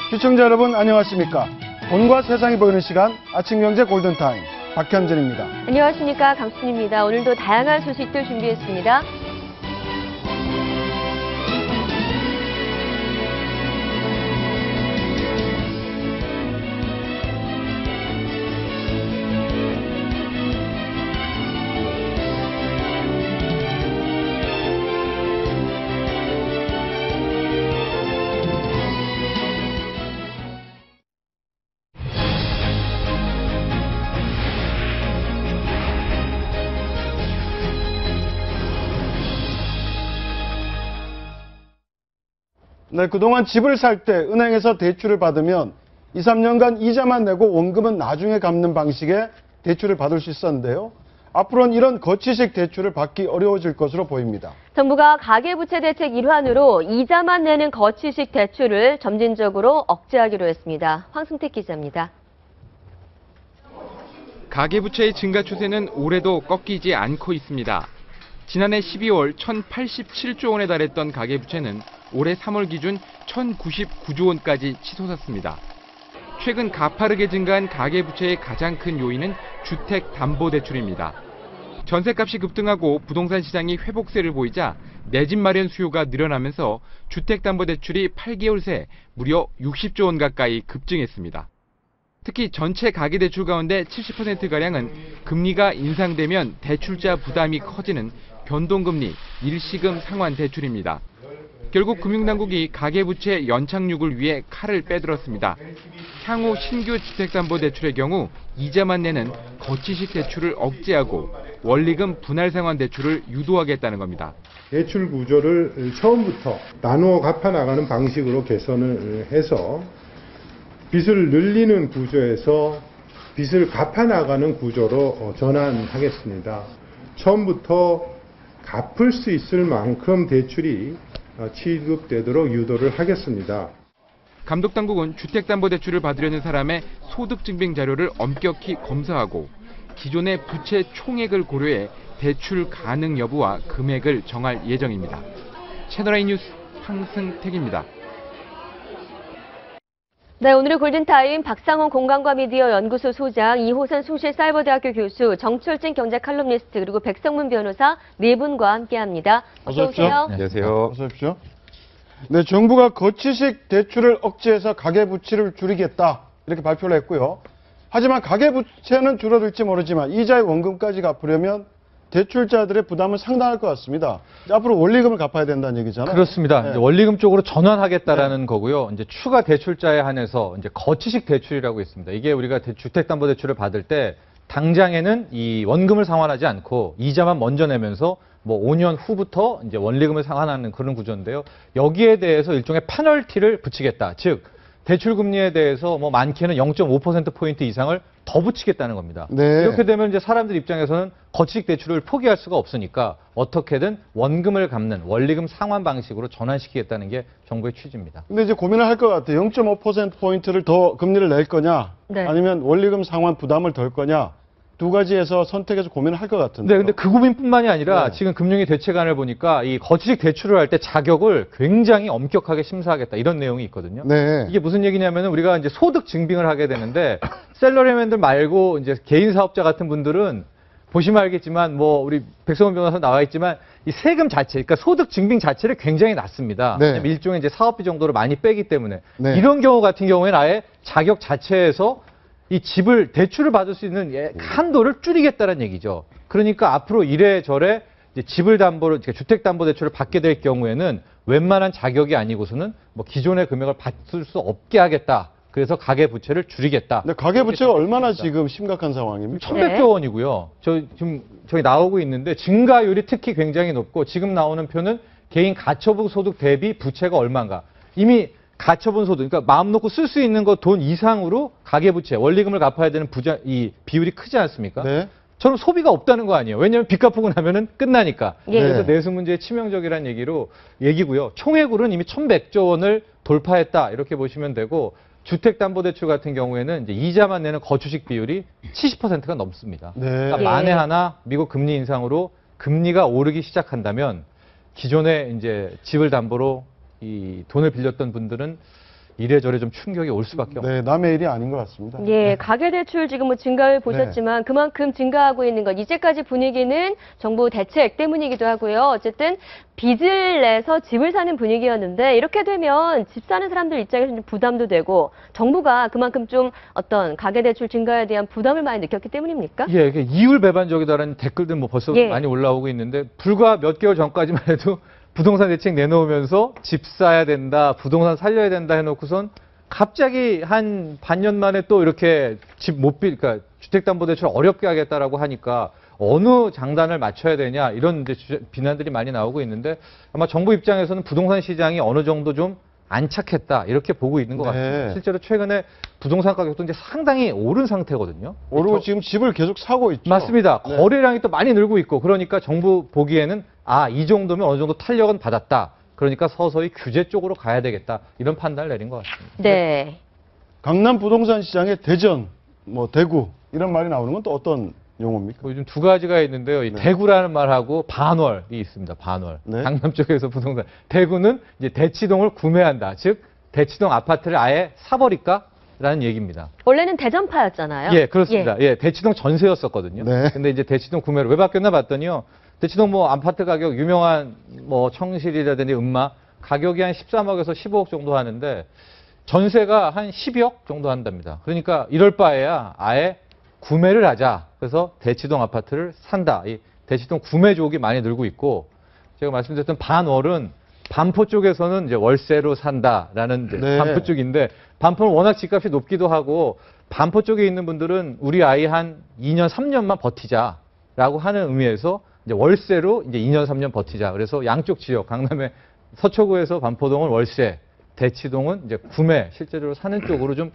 시청자 여러분 안녕하십니까. 돈과 세상이 보이는 시간 아침경제 골든타임 박현진입니다. 안녕하십니까. 강순입니다. 오늘도 다양한 소식들 준비했습니다. 네, 그동안 집을 살 때 은행에서 대출을 받으면 2, 3년간 이자만 내고 원금은 나중에 갚는 방식의 대출을 받을 수 있었는데요. 앞으로는 이런 거치식 대출을 받기 어려워질 것으로 보입니다. 정부가 가계부채 대책 일환으로 이자만 내는 거치식 대출을 점진적으로 억제하기로 했습니다. 황승택 기자입니다. 가계부채의 증가 추세는 올해도 꺾이지 않고 있습니다. 지난해 12월 1,087조 원에 달했던 가계부채는 올해 3월 기준 1,099조 원까지 치솟았습니다. 최근 가파르게 증가한 가계부채의 가장 큰 요인은 주택담보대출입니다. 전셋값이 급등하고 부동산 시장이 회복세를 보이자 내 집 마련 수요가 늘어나면서 주택담보대출이 8개월 새 무려 60조 원 가까이 급증했습니다. 특히 전체 가계대출 가운데 70%가량은 금리가 인상되면 대출자 부담이 커지는 변동금리 일시금 상환 대출입니다. 결국 금융당국이 가계부채 연착륙을 위해 칼을 빼들었습니다. 향후 신규 주택담보대출의 경우 이자만 내는 거치식 대출을 억제하고 원리금 분할 상환 대출을 유도하겠다는 겁니다. 대출 구조를 처음부터 나누어 갚아나가는 방식으로 개선을 해서 빚을 늘리는 구조에서 빚을 갚아나가는 구조로 전환하겠습니다. 처음부터 갚을 수 있을 만큼 대출이 취급되도록 유도를 하겠습니다. 감독당국은 주택담보대출을 받으려는 사람의 소득증빙 자료를 엄격히 검사하고 기존의 부채 총액을 고려해 대출 가능 여부와 금액을 정할 예정입니다. 채널A 뉴스 황승택입니다. 네, 오늘의 골든타임 박상원 공간과 미디어 연구소 소장, 이호선 숭실사이버대학교 교수, 정철진 경제 칼럼니스트, 그리고 백성문 변호사 네 분과 함께합니다. 어서 오세요. 안녕하세요. 어서 오십시오. 네, 정부가 거치식 대출을 억제해서 가계부채를 줄이겠다 이렇게 발표를 했고요. 하지만 가계부채는 줄어들지 모르지만 이자의 원금까지 갚으려면 대출자들의 부담은 상당할 것 같습니다. 앞으로 원리금을 갚아야 된다는 얘기잖아요. 그렇습니다. 네. 이제 원리금 쪽으로 전환하겠다라는 거고요. 이제 추가 대출자에 한해서 이제 거치식 대출이라고 있습니다. 이게 우리가 주택담보대출을 받을 때 당장에는 이 원금을 상환하지 않고 이자만 먼저 내면서 뭐 5년 후부터 이제 원리금을 상환하는 그런 구조인데요. 여기에 대해서 일종의 페널티를 붙이겠다. 즉 대출 금리에 대해서 뭐 많게는 0.5%포인트 이상을 더 붙이겠다는 겁니다. 네. 이렇게 되면 이제 사람들 입장에서는 거치식 대출을 포기할 수가 없으니까 어떻게든 원금을 갚는 원리금 상환 방식으로 전환시키겠다는 게 정부의 취지입니다. 근데 이제 고민을 할 것 같아요. 0.5%포인트를 더 금리를 낼 거냐, 네. 아니면 원리금 상환 부담을 덜 거냐, 두 가지에서 선택해서 고민을 할 것 같은데. 네, 근데 그 고민뿐만이 아니라 네. 지금 금융위 대책안을 보니까 이 거치식 대출을 할 때 자격을 굉장히 엄격하게 심사하겠다 이런 내용이 있거든요. 네. 이게 무슨 얘기냐면은 우리가 이제 소득 증빙을 하게 되는데 셀러리맨들 말고 이제 개인 사업자 같은 분들은 보시면 알겠지만 뭐 우리 백성원 변호사 나와 있지만 이 세금 자체, 그러니까 소득 증빙 자체를 굉장히 낮습니다. 네. 왜냐면 일종의 이제 사업비 정도로 많이 빼기 때문에 네. 이런 경우 같은 경우에는 아예 자격 자체에서 이 집을 대출을 받을 수 있는 한도를 줄이겠다는 얘기죠. 그러니까 앞으로 이래저래 이제 집을 담보로 주택담보대출을 받게 될 경우에는 웬만한 자격이 아니고서는 뭐 기존의 금액을 받을 수 없게 하겠다. 그래서 가계부채를 줄이겠다. 근데 가계부채가 얼마나 지금 심각한 상황입니까? 1,100조 원이고요. 지금 저희 나오고 있는데 증가율이 특히 굉장히 높고 지금 나오는 표는 개인 가처분 소득 대비 부채가 얼마인가. 이미 가처분 소득, 그러니까 마음 놓고 쓸 수 있는 거 돈 이상으로 가계부채, 원리금을 갚아야 되는 이 비율이 크지 않습니까? 네. 저는 소비가 없다는 거 아니에요. 왜냐하면 빚 갚고 나면은 끝나니까. 예. 그래서 내수 문제에 치명적이라는 얘기고요. 총액으로는 이미 1,100조 원을 돌파했다 이렇게 보시면 되고 주택담보대출 같은 경우에는 이제 이자만 내는 거주식 비율이 70%가 넘습니다. 네. 그러니까 예. 만에 하나 미국 금리 인상으로 금리가 오르기 시작한다면 기존에 이제 집을 담보로 이 돈을 빌렸던 분들은 이래저래 좀 충격이 올 수밖에 없습니다. 네, 남의 일이 아닌 것 같습니다. 예, 가계대출 지금 뭐 증가율 보셨지만 그만큼 증가하고 있는 것. 이제까지 분위기는 정부 대책 때문이기도 하고요. 어쨌든 빚을 내서 집을 사는 분위기였는데 이렇게 되면 집 사는 사람들 입장에서 좀 부담도 되고 정부가 그만큼 좀 어떤 가계대출 증가에 대한 부담을 많이 느꼈기 때문입니까? 예, 이게 이율 배반적이다라는 댓글들 뭐 벌써 예. 많이 올라오고 있는데 불과 몇 개월 전까지만 해도 부동산 대책 내놓으면서 집 사야 된다, 부동산 살려야 된다 해놓고선 갑자기 한 반년 만에 또 이렇게 그러니까 주택담보대출 어렵게 하겠다라고 하니까 어느 장단을 맞춰야 되냐 이런 이제 비난들이 많이 나오고 있는데 아마 정부 입장에서는 부동산 시장이 어느 정도 좀 안착했다 이렇게 보고 있는 것 네. 같습니다. 실제로 최근에 부동산 가격도 이제 상당히 오른 상태거든요. 오르고 지금 집을 계속 사고 있죠. 맞습니다. 네. 거래량이 또 많이 늘고 있고 그러니까 정부 보기에는 이 정도면 어느 정도 탄력은 받았다. 그러니까 서서히 규제 쪽으로 가야 되겠다. 이런 판단을 내린 것 같습니다. 네. 강남 부동산 시장의 대전, 뭐 대구 이런 말이 나오는 건 또 어떤 용어입니까? 요즘 두 가지가 있는데요. 이 네. 대구라는 말하고 반월이 있습니다. 반월. 네. 강남 쪽에서 부동산. 대구는 이제 대치동을 구매한다. 즉 대치동 아파트를 아예 사버릴까? 라는 얘기입니다. 원래는 대전파였잖아요. 예, 그렇습니다. 예, 대치동 전세였었거든요. 네. 근데 이제 대치동 구매를 왜 바뀌었나 봤더니요. 대치동 뭐 아파트 가격 유명한 뭐 청실이라든지 음마 가격이 한 13억에서 15억 정도 하는데 전세가 한 12억 정도 한답니다. 그러니까 이럴 바에야 아예 구매를 하자. 그래서 대치동 아파트를 산다. 이 대치동 구매 쪽이 많이 늘고 있고 제가 말씀드렸던 반월은 반포 쪽에서는 이제 월세로 산다라는 이제 네. 반포 쪽인데 반포는 워낙 집값이 높기도 하고 반포 쪽에 있는 분들은 우리 아이 한 2년 3년만 버티자라고 하는 의미에서 이제 월세로 이제 2년 3년 버티자. 그래서 양쪽 지역 강남의 서초구에서 반포동은 월세, 대치동은 이제 구매 실제로 사는 쪽으로 좀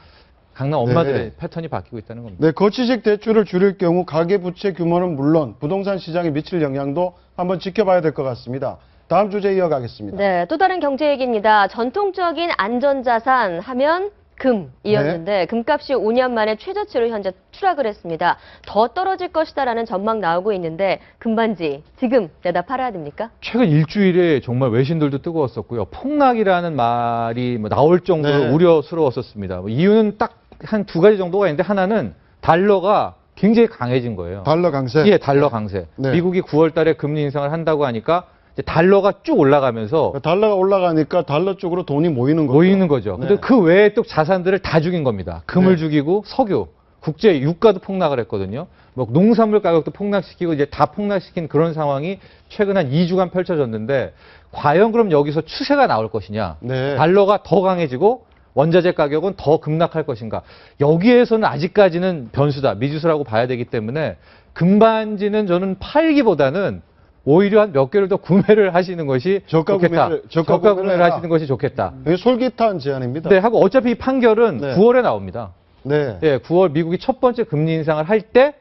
강남 엄마들의 네. 패턴이 바뀌고 있다는 겁니다. 네, 거치식 대출을 줄일 경우 가계부채 규모는 물론 부동산 시장에 미칠 영향도 한번 지켜봐야 될 것 같습니다. 다음 주제 이어가겠습니다. 네, 또 다른 경제 얘기입니다. 전통적인 안전자산 하면 금이었는데 금값이 5년 만에 최저치로 현재 추락을 했습니다. 더 떨어질 것이다라는 전망 나오고 있는데 금반지 지금 내다 팔아야 됩니까? 최근 일주일에 정말 외신들도 뜨거웠었고요. 폭락이라는 말이 뭐 나올 정도로 네. 우려스러웠었습니다. 뭐 이유는 딱 한 두 가지 정도가 있는데 하나는 달러가 굉장히 강해진 거예요. 달러 강세. 예, 달러 강세. 네. 미국이 9월 달에 금리 인상을 한다고 하니까 이제 달러가 쭉 올라가면서 달러가 올라가니까 달러 쪽으로 돈이 모이는 거죠. 모이는 거죠. 근데 네. 그 외에 또 자산들을 다 죽인 겁니다. 금을 네. 죽이고 석유, 국제 유가도 폭락을 했거든요. 뭐 농산물 가격도 폭락시키고 이제 다 폭락시킨 그런 상황이 최근 한 2주간 펼쳐졌는데 과연 그럼 여기서 추세가 나올 것이냐? 네. 달러가 더 강해지고 원자재 가격은 더 급락할 것인가? 여기에서는 아직까지는 변수다, 미지수라고 봐야 되기 때문에 금반지는 저는 팔기보다는 오히려 한 몇 개를 더 구매를 하시는 것이 저가 좋겠다. 구매를- 저가 저가 구매를 구매를 하시는 것이 좋겠다. 이게 솔깃한 제안입니다. 네, 하고 어차피 이 판결은 네. 9월에 나옵니다. 네. 예, 9월 미국이 첫 번째 금리 인상을 할 때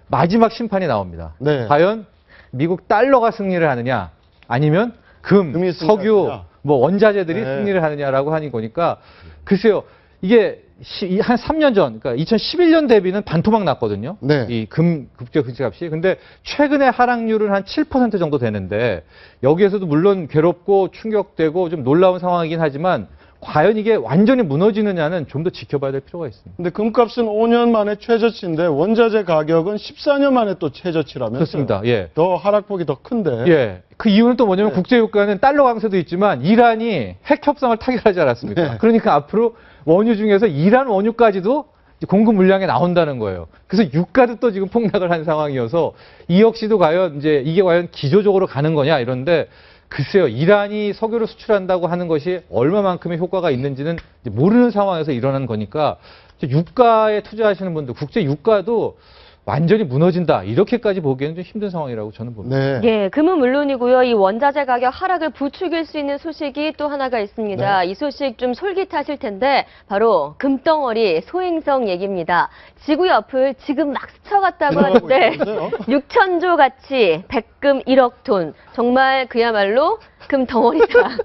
마지막 심판이 나옵니다. 네. 과연 미국 달러가 승리를 하느냐, 아니면 금이 석유, 승리하느냐. 뭐 원자재들이 네. 승리를 하느냐라고 하니 거니까 글쎄요, 이게 한 3년 전, 그러니까 2011년 대비는 반토막 났거든요. 네. 이 국제 금값이. 근데 최근에 하락률은 한 7% 정도 되는데 여기에서도 물론 괴롭고 충격되고 좀 놀라운 상황이긴 하지만 과연 이게 완전히 무너지느냐는 좀 더 지켜봐야 될 필요가 있습니다. 근데 금값은 5년 만에 최저치인데 원자재 가격은 14년 만에 또 최저치라면서요. 그렇습니다. 예. 더 하락폭이 더 큰데. 예. 그 이유는 또 뭐냐면 네. 국제유가는 달러 강세도 있지만 이란이 핵 협상을 타결하지 않았습니까? 네. 그러니까 앞으로 원유 중에서 이란 원유까지도 이제 공급 물량에 나온다는 거예요. 그래서 유가도 또 지금 폭락을 한 상황이어서 이 역시도 과연 이제 이게 과연 기조적으로 가는 거냐 이런데 글쎄요, 이란이 석유를 수출한다고 하는 것이 얼마만큼의 효과가 있는지는 이제 모르는 상황에서 일어난 거니까 유가에 투자하시는 분들, 국제 유가도 완전히 무너진다 이렇게까지 보기에는 좀 힘든 상황이라고 저는 봅니다. 네. 예, 금은 물론이고요. 이 원자재 가격 하락을 부추길 수 있는 소식이 또 하나가 있습니다. 네. 이 소식 좀 솔깃하실 텐데 바로 금덩어리 소행성 얘기입니다. 지구 옆을 지금 막 스쳐갔다고 지나가고 하는데 있다면서요? 6천조 가치, 백금 1억 돈. 정말 그야말로 금 덩어리다.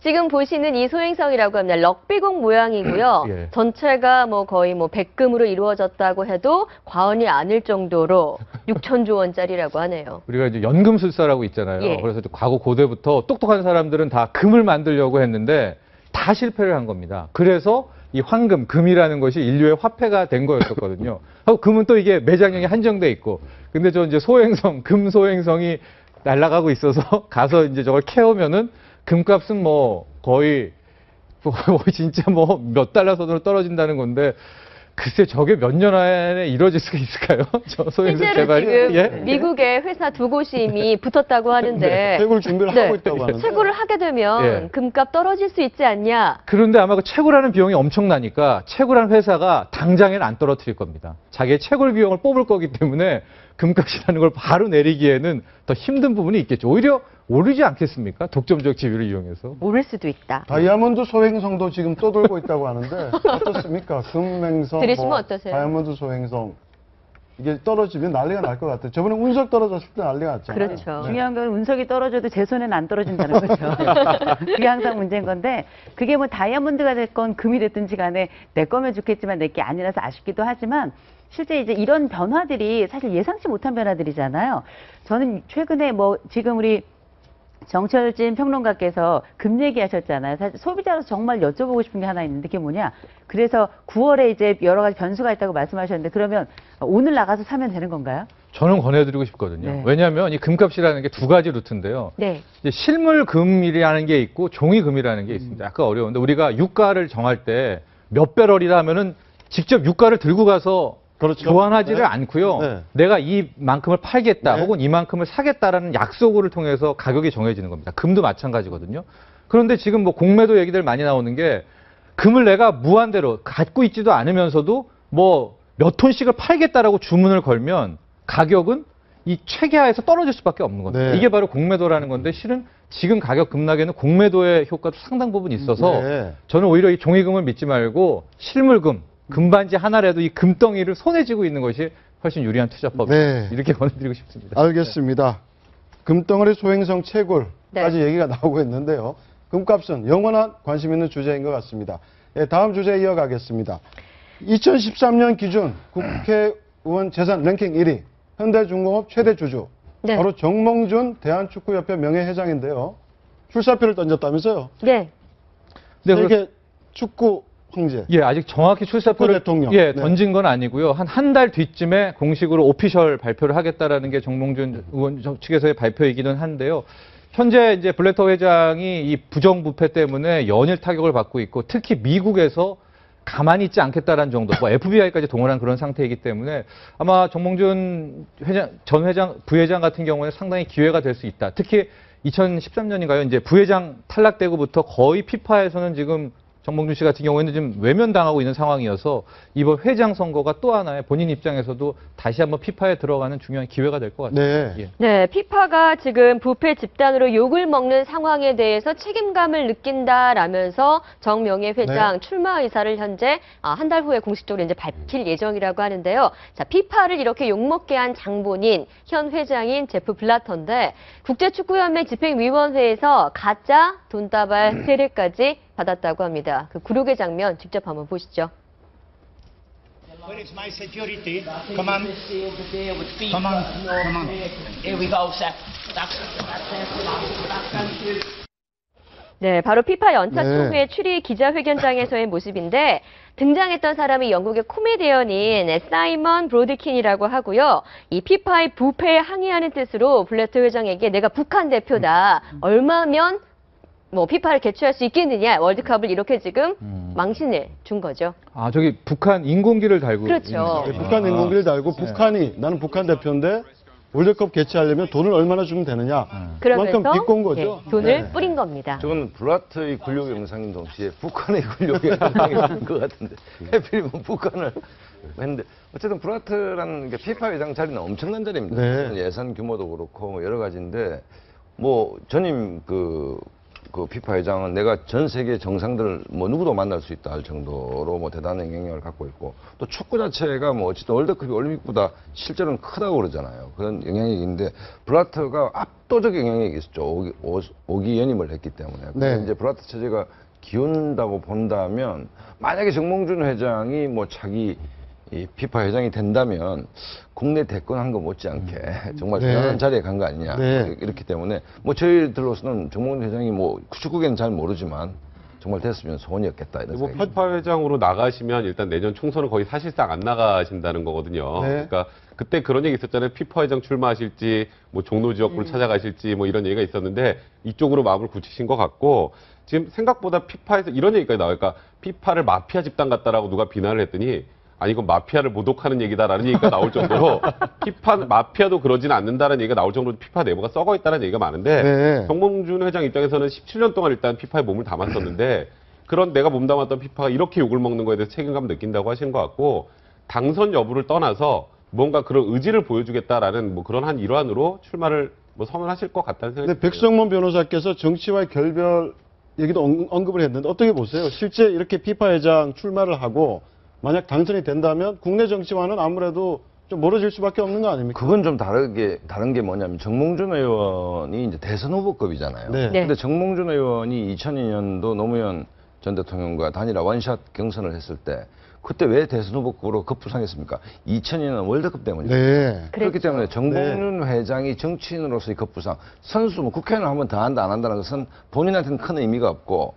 지금 보시는 이 소행성이라고 합니다. 럭비공 모양이고요. 예. 전체가 뭐 거의 뭐 백금으로 이루어졌다고 해도 과언이 아닐 정도로 6천조 원짜리라고 하네요. 우리가 이제 연금술사라고 있잖아요. 예. 그래서 과거 고대부터 똑똑한 사람들은 다 금을 만들려고 했는데 다 다 실패를 한 겁니다. 그래서 이 황금, 금이라는 것이 인류의 화폐가 된 거였었거든요. 하고 금은 또 이게 매장량이 한정돼 있고, 근데 저 이제 소행성, 금 소행성이 날아가고 있어서 가서 이제 저걸 캐오면은 금값은 뭐 거의 진짜 뭐 몇 달러 선으로 떨어진다는 건데, 글쎄 저게 몇 년 안에 이루어질 수가 있을까요? 저 소행성 실제로 개발이? 지금 예? 미국의 회사 두 곳이 이미 붙었다고 하는데 채굴 준비를 네. 하고 있다고 하는데. 채굴을 하게 되면 예. 금값 떨어질 수 있지 않냐. 그런데 아마 그 채굴하는 비용이 엄청나니까 채굴한 회사가 당장에는 안 떨어뜨릴 겁니다. 자기의 채굴 비용을 뽑을 거기 때문에 금값이라는 걸 바로 내리기에는 더 힘든 부분이 있겠죠. 오히려 오르지 않겠습니까? 독점적 지위를 이용해서. 오를 수도 있다. 다이아몬드 소행성도 지금 떠돌고 있다고 하는데 어떻습니까? 금맹성, 들으시면 어떠세요? 다이아몬드 소행성 이게 떨어지면 난리가 날 것 같아요. 저번에 운석 떨어졌을 때 난리가 났잖아요. 그렇죠. 네. 중요한 건 운석이 떨어져도 제 손에는 안 떨어진다는 거죠. 그게 항상 문제인 건데, 그게 뭐 다이아몬드가 됐건 금이 됐든지 간에 내 거면 좋겠지만 내 게 아니라서 아쉽기도 하지만, 실제 이제 이런 변화들이 사실 예상치 못한 변화들이잖아요. 저는 최근에 뭐 지금 우리 정철진 평론가께서 금 얘기하셨잖아요. 사실 소비자로서 정말 여쭤보고 싶은 게 하나 있는데 그게 뭐냐. 그래서 9월에 이제 여러 가지 변수가 있다고 말씀하셨는데, 그러면 오늘 나가서 사면 되는 건가요? 저는 권해드리고 싶거든요. 네. 왜냐하면 이 금값이라는 게 두 가지 루트인데요. 네. 이제 실물금이라는 게 있고 종이금이라는 게 있습니다. 약간 어려운데 우리가 유가를 정할 때 몇 배럴이라 하면은 직접 유가를 들고 가서 그렇죠. 교환하지를 네. 않고요. 네. 내가 이만큼을 팔겠다 네. 혹은 이만큼을 사겠다라는 약속을 통해서 가격이 정해지는 겁니다. 금도 마찬가지거든요. 그런데 지금 뭐 공매도 얘기들 많이 나오는 게 금을 내가 무한대로 갖고 있지도 않으면서도 뭐 몇 톤씩을 팔겠다라고 주문을 걸면 가격은 이 최계하에서 떨어질 수밖에 없는 겁니다. 네. 이게 바로 공매도라는 건데 실은 지금 가격 급락에는 공매도의 효과도 상당 부분 있어서 네. 저는 오히려 이 종이금을 믿지 말고 실물금, 금반지 하나라도 이 금덩이를 손에 쥐고 있는 것이 훨씬 유리한 투자법이다. 네. 이렇게 권해드리고 싶습니다. 알겠습니다. 금덩어리 소행성 채굴까지 얘기가 나오고 있는데요. 금값은 영원한 관심 있는 주제인 것 같습니다. 예, 다음 주제 이어가겠습니다. 2013년 기준 국회의원 재산 랭킹 1위 현대중공업 최대 주주 네. 바로 정몽준 대한축구협회 명예회장인데요. 출사표를 던졌다면서요? 네. 네, 세계 축구 황제. 예, 아직 정확히 출사표를 대통령. 예, 네. 던진 건 아니고요. 한 달 뒤쯤에 공식으로 오피셜 발표를 하겠다라는 게 정몽준 의원 측에서의 발표이기는 한데요. 현재 이제 블래터 회장이 이 부정부패 때문에 연일 타격을 받고 있고 특히 미국에서 가만히 있지 않겠다라는 정도, 뭐 FBI까지 동원한 그런 상태이기 때문에 아마 정몽준 부회장 같은 경우에 상당히 기회가 될 수 있다. 특히 2013년인가요? 이제 부회장 탈락되고부터 거의 피파에서는 지금 정몽준 씨 같은 경우에는 지금 외면당하고 있는 상황이어서 이번 회장 선거가 또 하나의 본인 입장에서도 다시 한번 피파에 들어가는 중요한 기회가 될 것 같습니다. 네. 예. 네, 피파가 지금 부패 집단으로 욕을 먹는 상황에 대해서 책임감을 느낀다라면서 정명예 회장 출마 의사를 현재 한 달 후에 공식적으로 이제 밝힐 예정이라고 하는데요. 자, 피파를 이렇게 욕먹게 한 장본인 현 회장인 제프 블라터인데 국제축구연맹 집행위원회에서 가짜 돈다발 세례까지 받았다고 합니다. 그 굴욕의 장면 직접 한번 보시죠. Where is my security? Come on. Come on. Come on. Here we go, sir. 네, 바로 피파 연차 네. 총회 출입 기자회견장에서의 모습인데 등장했던 사람이 영국의 코미디언인 사이먼 브로드킨이라고 하고요. 이 피파의 부패에 항의하는 뜻으로 블래터 회장에게 내가 북한 대표다. 얼마면 뭐 피파를 개최할 수 있겠느냐. 월드컵을 이렇게 지금 망신을 준 거죠. 아, 저기 북한 인공기를 달고 그렇죠. 있는 거죠. 네, 북한 인공기를 달고 북한이 나는 북한 대표인데 월드컵 개최하려면 돈을 얼마나 주면 되느냐. 그러면서 그만큼 비꼰 거죠. 예, 돈을 뿌린 겁니다. 저건 블라터의 권력 영상인 동시에 북한의 권력의 영상인 것 같은데 하필이면 북한을 했는데 어쨌든 블라터라는 게 피파 회장 자리는 엄청난 자리입니다. 네. 예산 규모도 그렇고 뭐 여러 가지인데 뭐 전임 그 피파 회장은 내가 전 세계 정상들 뭐 누구도 만날 수 있다 할 정도로 뭐 대단한 영향력을 갖고 있고 또 축구 자체가 뭐 어쨌든 월드컵이 올림픽보다 실제로는 크다고 그러잖아요. 그런 영향력이 있는데 블라터가 압도적 영향력이 있었죠. 5기 연임을 했기 때문에. 네. 이제 블라터 체제가 기운다고 본다면 만약에 정몽준 회장이 뭐 차기 이 피파 회장이 된다면 국내 대권한 거 못지않게 정말 네. 대단한 자리에 간 거 아니냐. 네. 이렇기 때문에 뭐 저희들로서는 정몽준 회장이 뭐 축구계는 잘 모르지만 정말 됐으면 소원이었겠다 이런 뭐 생각이 피파 회장으로 나가시면 일단 내년 총선은 거의 사실상 안 나가신다는 거거든요. 네. 그러니까 그때 그런 얘기 있었잖아요. 피파 회장 출마하실지 뭐 종로 지역구를 찾아가실지 뭐 이런 얘기가 있었는데 이쪽으로 마음을 굳히신 것 같고 지금 생각보다 피파에서 이런 얘기까지 나와요. 그러니까 피파를 마피아 집단 같다라고 누가 비난을 했더니 아니 이건 마피아를 모독하는 얘기다라는 얘기가 나올 정도로 피파 마피아도 그러지는 않는다라는 얘기가 나올 정도로 피파 내부가 썩어 있다는 얘기가 많은데 네. 정몽준 회장 입장에서는 17년 동안 일단 피파에 몸을 담았었는데 그런 내가 몸담았던 피파가 이렇게 욕을 먹는 거에 대해서 책임감 느낀다고 하시는 것 같고 당선 여부를 떠나서 뭔가 그런 의지를 보여주겠다라는 뭐 그런 한 일환으로 출마를 뭐 선언하실 것 같다는 생각이 근데 백성문 변호사께서 정치와의 결별 얘기도 언급을 했는데 어떻게 보세요? 실제 이렇게 피파 회장 출마를 하고 만약 당선이 된다면 국내 정치와는 아무래도 좀 멀어질 수밖에 없는 거 아닙니까? 그건 좀 다른 게 뭐냐면 정몽준 의원이 이제 대선 후보급이잖아요. 네. 네. 근데 정몽준 의원이 2002년도 노무현 전 대통령과 단일화 원샷 경선을 했을 때 그때 왜 대선 후보급으로 급부상했습니까? 2002년 월드컵 때문이죠. 네. 그렇기 때문에 정몽준 회장이 정치인으로서의 급부상, 선수, 뭐 국회의원 한 번 더 한다 안 한다는 것은 본인한테는 큰 의미가 없고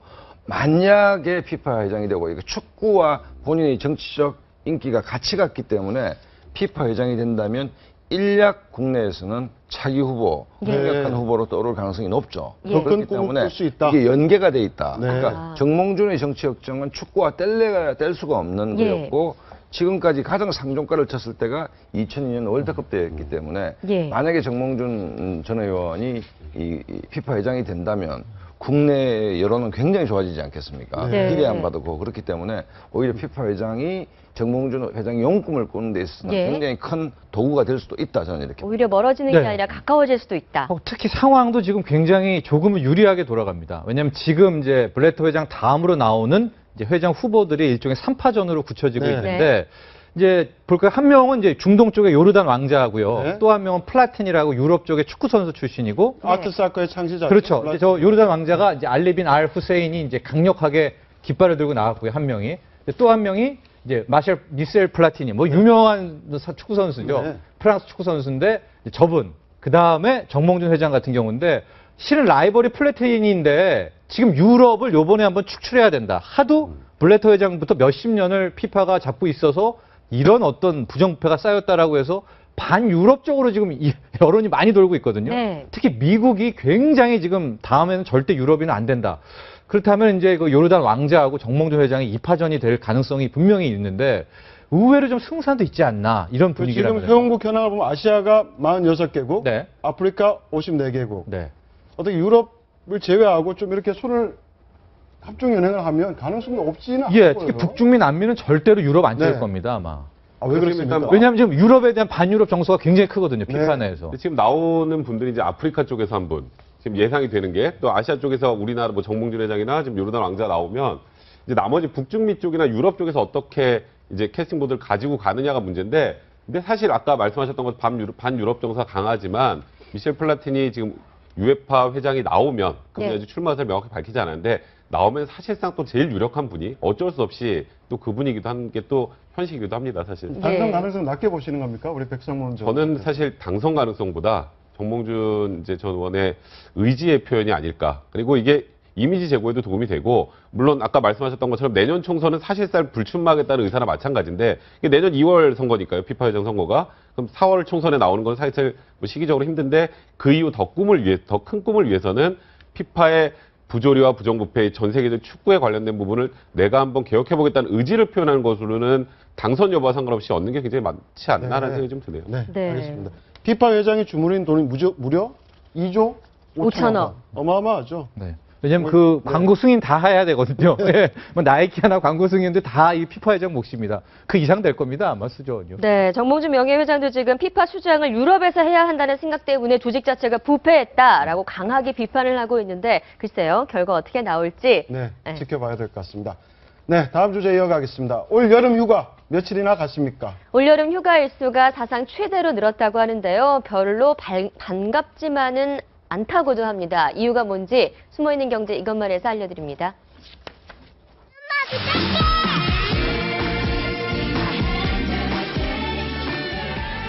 만약에 피파 회장이 되고 이거 축구와 본인의 정치적 인기가 같이 갔기 때문에 피파 회장이 된다면 일약 국내에서는 차기 후보, 예. 강력한 후보로 떠오를 가능성이 높죠. 예. 더 그렇기 큰 꿈을 때문에 꿀 수 있다. 이게 연계가 돼 있다. 네. 그러니까 정몽준의 정치 역정은 축구와 뗄 수가 없는 예. 거였고 지금까지 가장 상종가를 쳤을 때가 2002년 월드컵 때였기 때문에 예. 만약에 정몽준 전 의원이 이 피파 회장이 된다면 국내 여론은 굉장히 좋아지지 않겠습니까? 네. 기대 안 받고 그렇기 때문에 오히려 피파 회장이 정몽준 회장의 용꿈을 꾸는 데 있어서 예. 굉장히 큰 도구가 될 수도 있다 저는 이렇게. 오히려 멀어지는 게 네. 아니라 가까워질 수도 있다. 특히 상황도 지금 굉장히 조금은 유리하게 돌아갑니다. 왜냐하면 지금 이제 블래터 회장 다음으로 나오는 이제 회장 후보들이 일종의 3파전으로 굳혀지고 네. 있는데 이제 볼까요? 한 명은 이제 중동 쪽의 요르단 왕자고요. 네. 또 한 명은 플라틴이라고 유럽 쪽의 축구 선수 출신이고 아트사커의 창시자. 그렇죠. 이제 저 요르단 왕자가 이제 알리빈 알 후세인이 이제 강력하게 깃발을 들고 나왔고요. 한 명이 또 한 명이 이제 미셀 플라티니 뭐 유명한 축구 선수죠. 네. 프랑스 축구 선수인데 저분 그 다음에 정몽준 회장 같은 경우인데 실은 라이벌이 플라티니인데 지금 유럽을 요번에 한번 축출해야 된다. 하도 블래터 회장부터 몇십 년을 피파가 잡고 있어서 이런 어떤 부정부패가 쌓였다라고 해서 반유럽 쪽으로 지금 여론이 많이 돌고 있거든요. 네. 특히 미국이 굉장히 지금 다음에는 절대 유럽인은 안 된다. 그렇다면 이제 그 요르단 왕자하고 정몽준 회장이 2파전이 될 가능성이 분명히 있는데 의외로 좀 승산도 있지 않나 이런 분위기라는 지금 회원국 현황을 보면 아시아가 46개국, 네. 아프리카 54개국. 네. 어떻게 유럽을 제외하고 좀 이렇게 손을 합종 연행을 하면 가능성이 없지는 않고요. 예, 특히 북중미 남미는 절대로 유럽 안 찔 네. 겁니다, 아마. 아, 왜 그렇습니까? 일단 왜냐하면 지금 유럽에 대한 반유럽 정서가 굉장히 크거든요, 피파 네. 내에서. 근데 지금 나오는 분들이 이제 아프리카 쪽에서 한 분, 지금 예상이 되는 게 또 아시아 쪽에서 우리나라 뭐 정몽준 회장이나 지금 요르단 왕자 나오면 이제 나머지 북중미 쪽이나 유럽 쪽에서 어떻게 이제 캐스팅보드를 가지고 가느냐가 문제인데 근데 사실 아까 말씀하셨던 것 반유럽 정서가 강하지만 미셸 플라틴이 지금 유에파 회장이 나오면 그분이 네. 아직 출마 의사를 명확히 밝히지 않았는데 나오면 사실상 또 제일 유력한 분이 어쩔 수 없이 또 그분이기도 한 게 또 현실이기도 합니다, 사실. 당선 예. 가능성 낮게 보시는 겁니까? 우리 백성문 전. 저는 사실 당선 가능성보다 정몽준 이제 전 의원의 의지의 표현이 아닐까. 그리고 이게 이미지 제고에도 도움이 되고, 물론 아까 말씀하셨던 것처럼 내년 총선은 사실상 불출마하겠다는 의사나 마찬가지인데, 이게 내년 2월 선거니까요, 피파 회장 선거가. 그럼 4월 총선에 나오는 건 사실 뭐 시기적으로 힘든데, 그 이후 더 큰 꿈을 위해서는 피파의 부조리와 부정부패, 전 세계적 축구에 관련된 부분을 내가 한번 개혁해보겠다는 의지를 표현하는 것으로는 당선 여부와 상관없이 얻는 게 굉장히 많지 않나라는 네. 생각이 좀 드네요. 네, 네. 알겠습니다. 피파 회장이 주무린 돈이 무려 2조 5천억. 어마어마하죠. 네. 왜냐면 그 광고 승인 다 해야 되거든요. 예. 뭐 나이키나 광고 승인도 다 이 피파 회장 몫입니다. 그 이상 될 겁니다. 아마 수조원요. 네, 정몽준 명예회장도 지금 피파 수장을 유럽에서 해야 한다는 생각 때문에 조직 자체가 부패했다라고 강하게 비판을 하고 있는데 글쎄요, 결과 어떻게 나올지. 네, 네. 지켜봐야 될 것 같습니다. 네, 다음 주제 이어가겠습니다. 올 여름 휴가 며칠이나 갔습니까? 올여름 휴가 일수가 사상 최대로 늘었다고 하는데요. 별로 반갑지만은 않다고도 합니다. 이유가 뭔지 숨어있는 경제 이것만 해서 알려드립니다.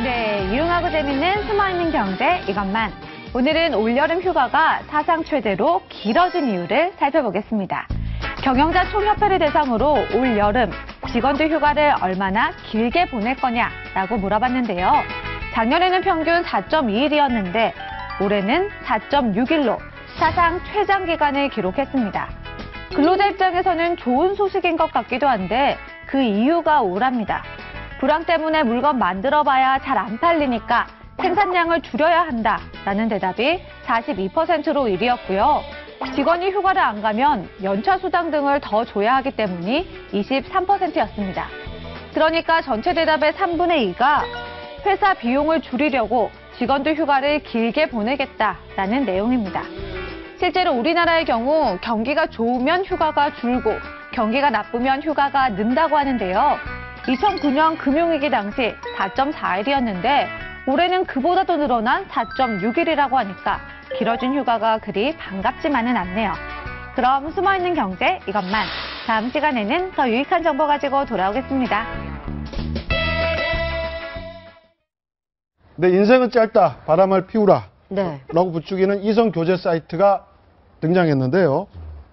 네, 유용하고 재밌는 숨어있는 경제 이것만. 오늘은 올여름 휴가가 사상 최대로 길어진 이유를 살펴보겠습니다. 경영자 총협회를 대상으로 올 여름 직원들 휴가를 얼마나 길게 보낼 거냐라고 물어봤는데요. 작년에는 평균 4.2일이었는데 올해는 4.6일로 사상 최장 기간을 기록했습니다. 근로자 입장에서는 좋은 소식인 것 같기도 한데 그 이유가 우울합니다. 불황 때문에 물건 만들어봐야 잘 안 팔리니까 생산량을 줄여야 한다라는 대답이 42%로 1위였고요. 직원이 휴가를 안 가면 연차 수당 등을 더 줘야 하기 때문이 23%였습니다. 그러니까 전체 대답의 3분의 2가 회사 비용을 줄이려고 직원들 휴가를 길게 보내겠다라는 내용입니다. 실제로 우리나라의 경우 경기가 좋으면 휴가가 줄고 경기가 나쁘면 휴가가 는다고 하는데요. 2009년 금융위기 당시 4.4일이었는데 올해는 그보다도 늘어난 4.6일이라고 하니까 길어진 휴가가 그리 반갑지만은 않네요. 그럼 숨어있는 경제 이것만. 다음 시간에는 더 유익한 정보 가지고 돌아오겠습니다. 내 인생은 짧다. 바람을 피우라. 네. 라고 부추기는 이성 교제 사이트가 등장했는데요.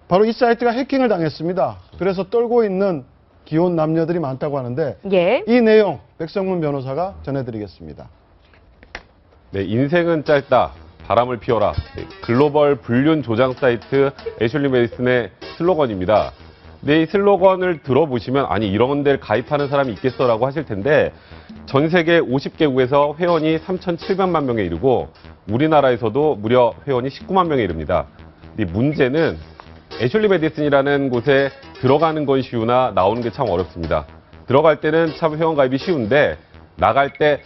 바로 이 사이트가 해킹을 당했습니다. 그래서 떨고 있는 기혼 남녀들이 많다고 하는데 예. 이 내용 백성문 변호사가 전해드리겠습니다. 네, 인생은 짧다. 바람을 피워라. 네, 글로벌 불륜 조장 사이트 애슐리 메디슨의 슬로건입니다. 네, 이 슬로건을 들어보시면 아니 이런 데를 가입하는 사람이 있겠어라고 하실 텐데 전 세계 50개국에서 회원이 3,700만 명에 이르고 우리나라에서도 무려 회원이 19만 명에 이릅니다. 이 문제는 애슐리 메디슨이라는 곳에 들어가는 건 쉬우나 나오는 게 참 어렵습니다. 들어갈 때는 참 회원 가입이 쉬운데 나갈 때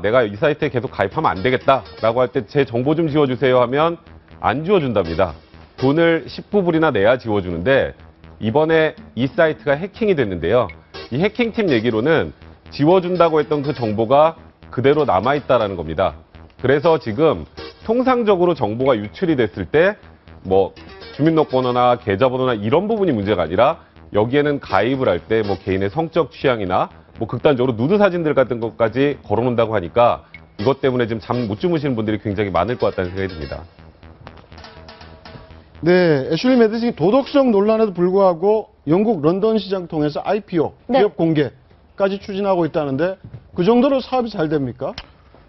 내가 이 사이트에 계속 가입하면 안 되겠다라고 할 때 제 정보 좀 지워주세요 하면 안 지워준답니다. 돈을 10부불이나 내야 지워주는데 이번에 이 사이트가 해킹이 됐는데요. 이 해킹팀 얘기로는 지워준다고 했던 그 정보가 그대로 남아있다라는 겁니다. 그래서 지금 통상적으로 정보가 유출이 됐을 때 뭐 주민등록번호나 계좌번호나 이런 부분이 문제가 아니라 여기에는 가입을 할 때 뭐 개인의 성적 취향이나 뭐 극단적으로 누드 사진들 같은 것까지 걸어놓는다고 하니까 이것 때문에 지금 잠 못 주무시는 분들이 굉장히 많을 것 같다는 생각이 듭니다. 네, 애슐리 메디슨이 도덕성 논란에도 불구하고 영국 런던 시장 통해서 IPO, 네. 기업 공개까지 추진하고 있다는데 그 정도로 사업이 잘 됩니까?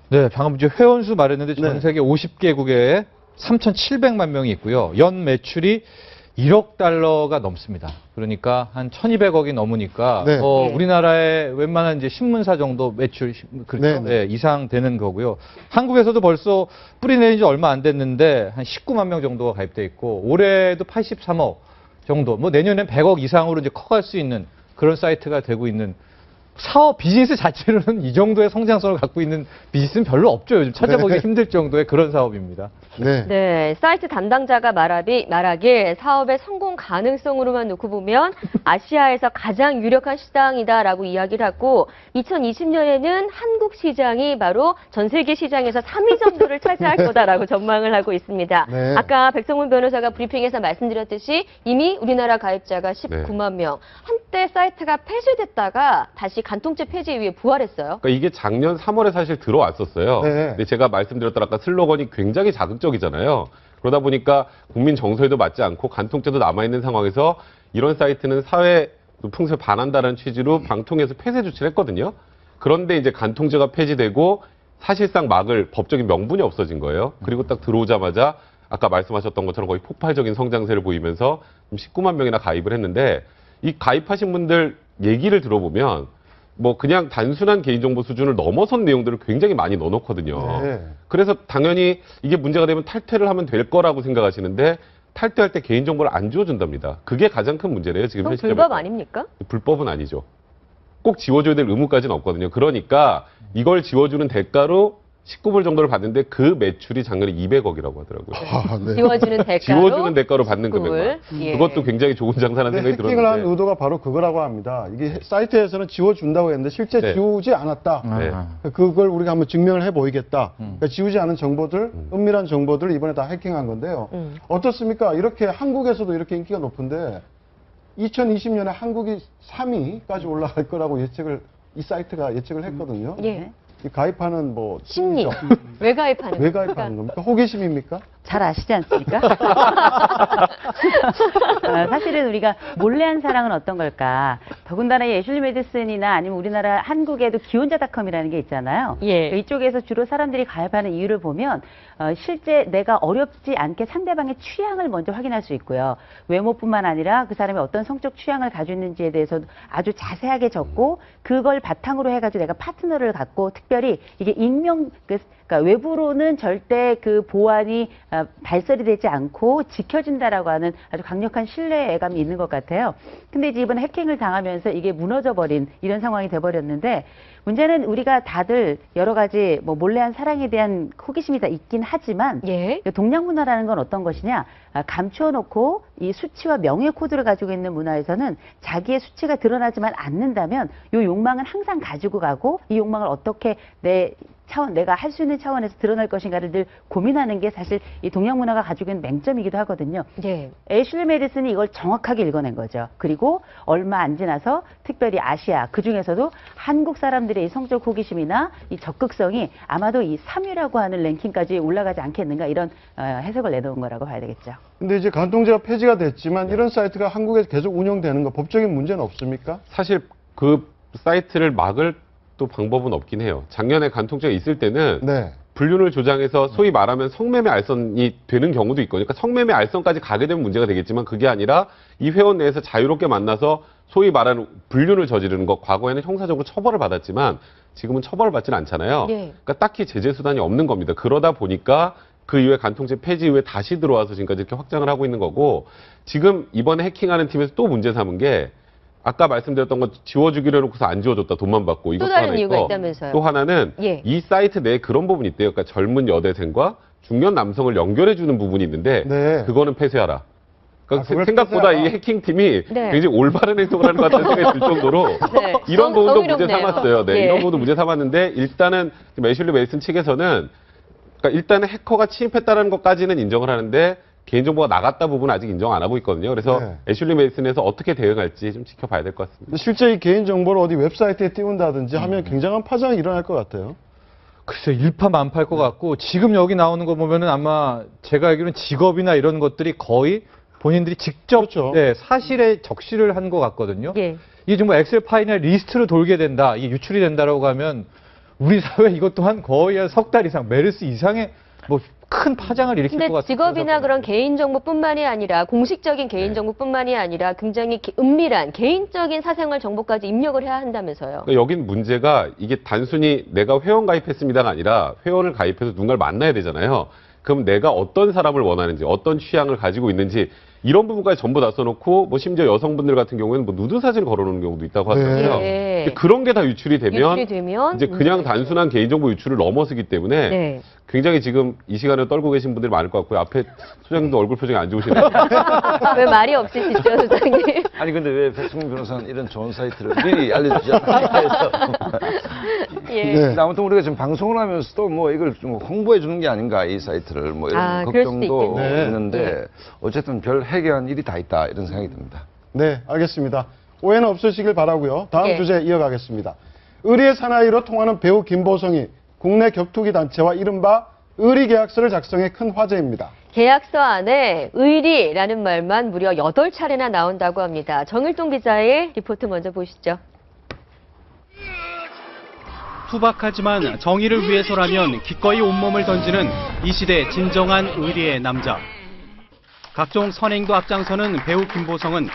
네, 방금 이제 회원수 말했는데 전 네. 세계 50개국에 3,700만 명이 있고요. 연 매출이 1억 달러가 넘습니다. 그러니까 한 1,200억이 넘으니까 네. 우리나라의 웬만한 이제 신문사 정도 매출 그렇죠? 네, 네. 네, 이상 되는 거고요. 한국에서도 벌써 뿌리내린 지 얼마 안 됐는데 한 19만 명 정도가 가입돼 있고 올해도 83억 정도, 뭐 내년엔 100억 이상으로 이제 커갈 수 있는 그런 사이트가 되고 있는 사업 비즈니스 자체로는 이 정도의 성장성을 갖고 있는 비즈니스는 별로 없죠. 요즘 찾아보기 네. 힘들 정도의 그런 사업입니다. 네. 네, 사이트 담당자가 말하길 사업의 성공 가능성으로만 놓고 보면 아시아에서 가장 유력한 시장이다라고 이야기를 하고 2020년에는 한국 시장이 바로 전 세계 시장에서 3위 정도를 차지할 거다라고 전망을 하고 있습니다. 네. 아까 백성문 변호사가 브리핑에서 말씀드렸듯이 이미 우리나라 가입자가 19만 명. 한때 사이트가 폐쇄됐다가 다시 간통죄 폐지 이후에 부활했어요. 그러니까 이게 작년 3월에 사실 들어왔었어요. 네. 근데 제가 말씀드렸던 아까 슬로건이 굉장히 자극적이잖아요. 그러다 보니까 국민 정서에도 맞지 않고 간통죄도 남아있는 상황에서 이런 사이트는 사회 풍습에 반한다는 취지로 방통위에서 폐쇄 조치를 했거든요. 그런데 이제 간통죄가 폐지되고 사실상 막을 법적인 명분이 없어진 거예요. 그리고 딱 들어오자마자 아까 말씀하셨던 것처럼 거의 폭발적인 성장세를 보이면서 19만 명이나 가입을 했는데 이 가입하신 분들 얘기를 들어보면 뭐 그냥 단순한 개인정보 수준을 넘어선 내용들을 굉장히 많이 넣어놓거든요. 네. 그래서 당연히 이게 문제가 되면 탈퇴를 하면 될 거라고 생각하시는데 탈퇴할 때 개인정보를 안 지워준답니다. 그게 가장 큰 문제래요. 지금 그럼 현 불법 시점에서. 아닙니까? 불법은 아니죠. 꼭 지워줘야 될 의무까지는 없거든요. 그러니까 이걸 지워주는 대가로 19불 정도를 받는데 그 매출이 작년에 200억이라고 하더라고요. 아, 네. 지워주는 대가로 지워주는 대가로 받는 19불. 금액만. 예. 그것도 굉장히 좋은 장사라는 근데 생각이 해킹을 한 들었는데. 의도가 바로 그거라고 합니다. 이게 사이트에서는 지워준다고 했는데 실제 네. 지우지 않았다. 네. 그걸 우리가 한번 증명을 해 보이겠다. 그러니까 지우지 않은 정보들, 은밀한 정보들을 이번에 다 해킹한 건데요. 어떻습니까? 이렇게 한국에서도 이렇게 인기가 높은데 2020년에 한국이 3위까지 올라갈 거라고 이 사이트가 예측을 했거든요. 예. 이 가입하는 뭐 심리. 왜 가입하는 왜 겁니까? 가입하는 겁니까? 호기심입니까? 잘 아시지 않습니까? 사실은 우리가 몰래한 사랑은 어떤 걸까? 더군다나 이 애슐리 매디슨이나 아니면 우리나라 한국에도 기혼자닷컴이라는 게 있잖아요. 예. 이쪽에서 주로 사람들이 가입하는 이유를 보면 실제 내가 어렵지 않게 상대방의 취향을 먼저 확인할 수 있고요. 외모뿐만 아니라 그 사람이 어떤 성적 취향을 가지고 있는지에 대해서 아주 자세하게 적고 그걸 바탕으로 해가지고 내가 파트너를 갖고 특별히 이게 익명 그러니까 외부로는 절대 그 보안이 발설이 되지 않고 지켜진다라고 하는 아주 강력한 신뢰감이 있는 것 같아요. 근데 이제 이번에 해킹을 당하면서 이게 무너져버린 이런 상황이 돼버렸는데 문제는 우리가 다들 여러 가지 뭐 몰래한 사랑에 대한 호기심이 다 있긴 하지만 예. 동양 문화라는 건 어떤 것이냐 감추어놓고 이 수치와 명예 코드를 가지고 있는 문화에서는 자기의 수치가 드러나지만 않는다면 이 욕망은 항상 가지고 가고 이 욕망을 어떻게 내가 할 수 있는 차원에서 드러날 것인가를 늘 고민하는 게 사실 이 동양 문화가 가지고 있는 맹점이기도 하거든요. 예. 애슐리 매디슨이 이걸 정확하게 읽어낸 거죠. 그리고 얼마 안 지나서 특별히 아시아 그중에서도 한국 사람들의 이 성적 호기심이나 이 적극성이 아마도 이 3위라고 하는 랭킹까지 올라가지 않겠는가 이런 해석을 내놓은 거라고 봐야 되겠죠. 근데 이제 간통죄가 폐지가 됐지만 이런 사이트가 한국에서 계속 운영되는 거 법적인 문제는 없습니까? 사실 그 사이트를 막을 또 방법은 없긴 해요. 작년에 간통죄가 있을 때는 네. 불륜을 조장해서 소위 말하면 성매매 알선이 되는 경우도 있고, 그러니까 성매매 알선까지 가게 되면 문제가 되겠지만 그게 아니라 이 회원 내에서 자유롭게 만나서 소위 말하는 불륜을 저지르는 것, 과거에는 형사적으로 처벌을 받았지만 지금은 처벌을 받지는 않잖아요. 예. 그러니까 딱히 제재 수단이 없는 겁니다. 그러다 보니까 그 이후에 간통죄 폐지 이후에 다시 들어와서 지금까지 이렇게 확장을 하고 있는 거고, 지금 이번에 해킹하는 팀에서 또 문제 삼은 게 아까 말씀드렸던 것 지워주기로 해놓고서 안 지워줬다 돈만 받고 이것도 다른 하나 이유가 있고 있다면서요. 또 하나는 예. 이 사이트 내에 그런 부분이 있대요. 그러니까 젊은 여대생과 중년 남성을 연결해주는 부분이 있는데 네. 그거는 폐쇄하라. 그러니까 그걸 생각보다 폐쇄하라. 이 해킹팀이 네. 굉장히 올바른 행동을 하는 것 같다는 생각이 들 정도로 네. 이런 부분도 문제 정의롭네요. 삼았어요. 네, 예. 이런 부분도 문제 삼았는데 일단은 지금 애슐리 메이슨 측에서는 그러니까 일단은 해커가 침입했다는 것까지는 인정을 하는데 개인정보가 나갔다 부분은 아직 인정 안 하고 있거든요. 그래서 네. 애슐리 메이슨에서 어떻게 대응할지 좀 지켜봐야 될 것 같습니다. 근데 실제 이 개인 정보를 어디 웹사이트에 띄운다든지 하면 굉장한 파장이 일어날 것 같아요. 글쎄 일파만파일 것 같고 지금 여기 나오는 거 보면은 아마 제가 알기로는 직업이나 이런 것들이 거의 본인들이 직접 그렇죠. 네, 사실에 적시를 한 것 같거든요. 예. 이게 정말 엑셀 파일이나 리스트로 돌게 된다, 이게 유출이 된다라고 하면 우리 사회 이것 또한 거의 한 석 달 이상, 메르스 이상의 뭐 큰 파장을 일으킬 것 근데 같아요. 직업이나 그런 개인정보뿐만이 아니라 공식적인 개인정보뿐만이 아니라 굉장히 은밀한 개인적인 사생활 정보까지 입력을 해야 한다면서요. 그러니까 여긴 문제가 이게 단순히 내가 회원 가입했습니다가 아니라 회원을 가입해서 누군가를 만나야 되잖아요. 그럼 내가 어떤 사람을 원하는지, 어떤 취향을 가지고 있는지 이런 부분까지 전부 다 써놓고 뭐 심지어 여성분들 같은 경우에는 뭐 누드 사진을 걸어놓는 경우도 있다고 하더라고요. 예. 근데 그런 게 다 유출이 되면 문제가 이제 그냥 있죠. 단순한 개인정보 유출을 넘어서기 때문에 네. 굉장히 지금 이 시간을 떨고 계신 분들이 많을 것 같고요. 앞에 소장님도 얼굴 표정이 안 좋으시네요. 왜 말이 없으시죠, 소장님? 아니 근데 왜 백승민 변호사는 이런 좋은 사이트를 미리 알려주지 않나 해서 예. 네. 근데 아무튼 우리가 지금 방송을 하면서도 뭐 이걸 좀 홍보해 주는 게 아닌가 이 사이트를 뭐 이런 아, 그럴 수도 걱정도 있겠네요. 있는데 어쨌든 별 해결한 일이 다 있다 이런 생각이 듭니다. 네, 알겠습니다. 오해는 없으시길 바라고요. 다음 예. 주제 이어가겠습니다. 의리의 사나이로 통하는 배우 김보성이 국내 격투기 단체와 이른바 의리계약서를 작성해 큰 화제입니다. 계약서 안에 의리라는 말만 무려 8차례나 나온다고 합니다. 정일동 기자의 리포트 먼저 보시죠. 투박하지만 정의를 위해서라면 기꺼이 온몸을 던지는 이 시대 진정한 의리의 남자. 각종 선행도 앞장서는 배우 김보성은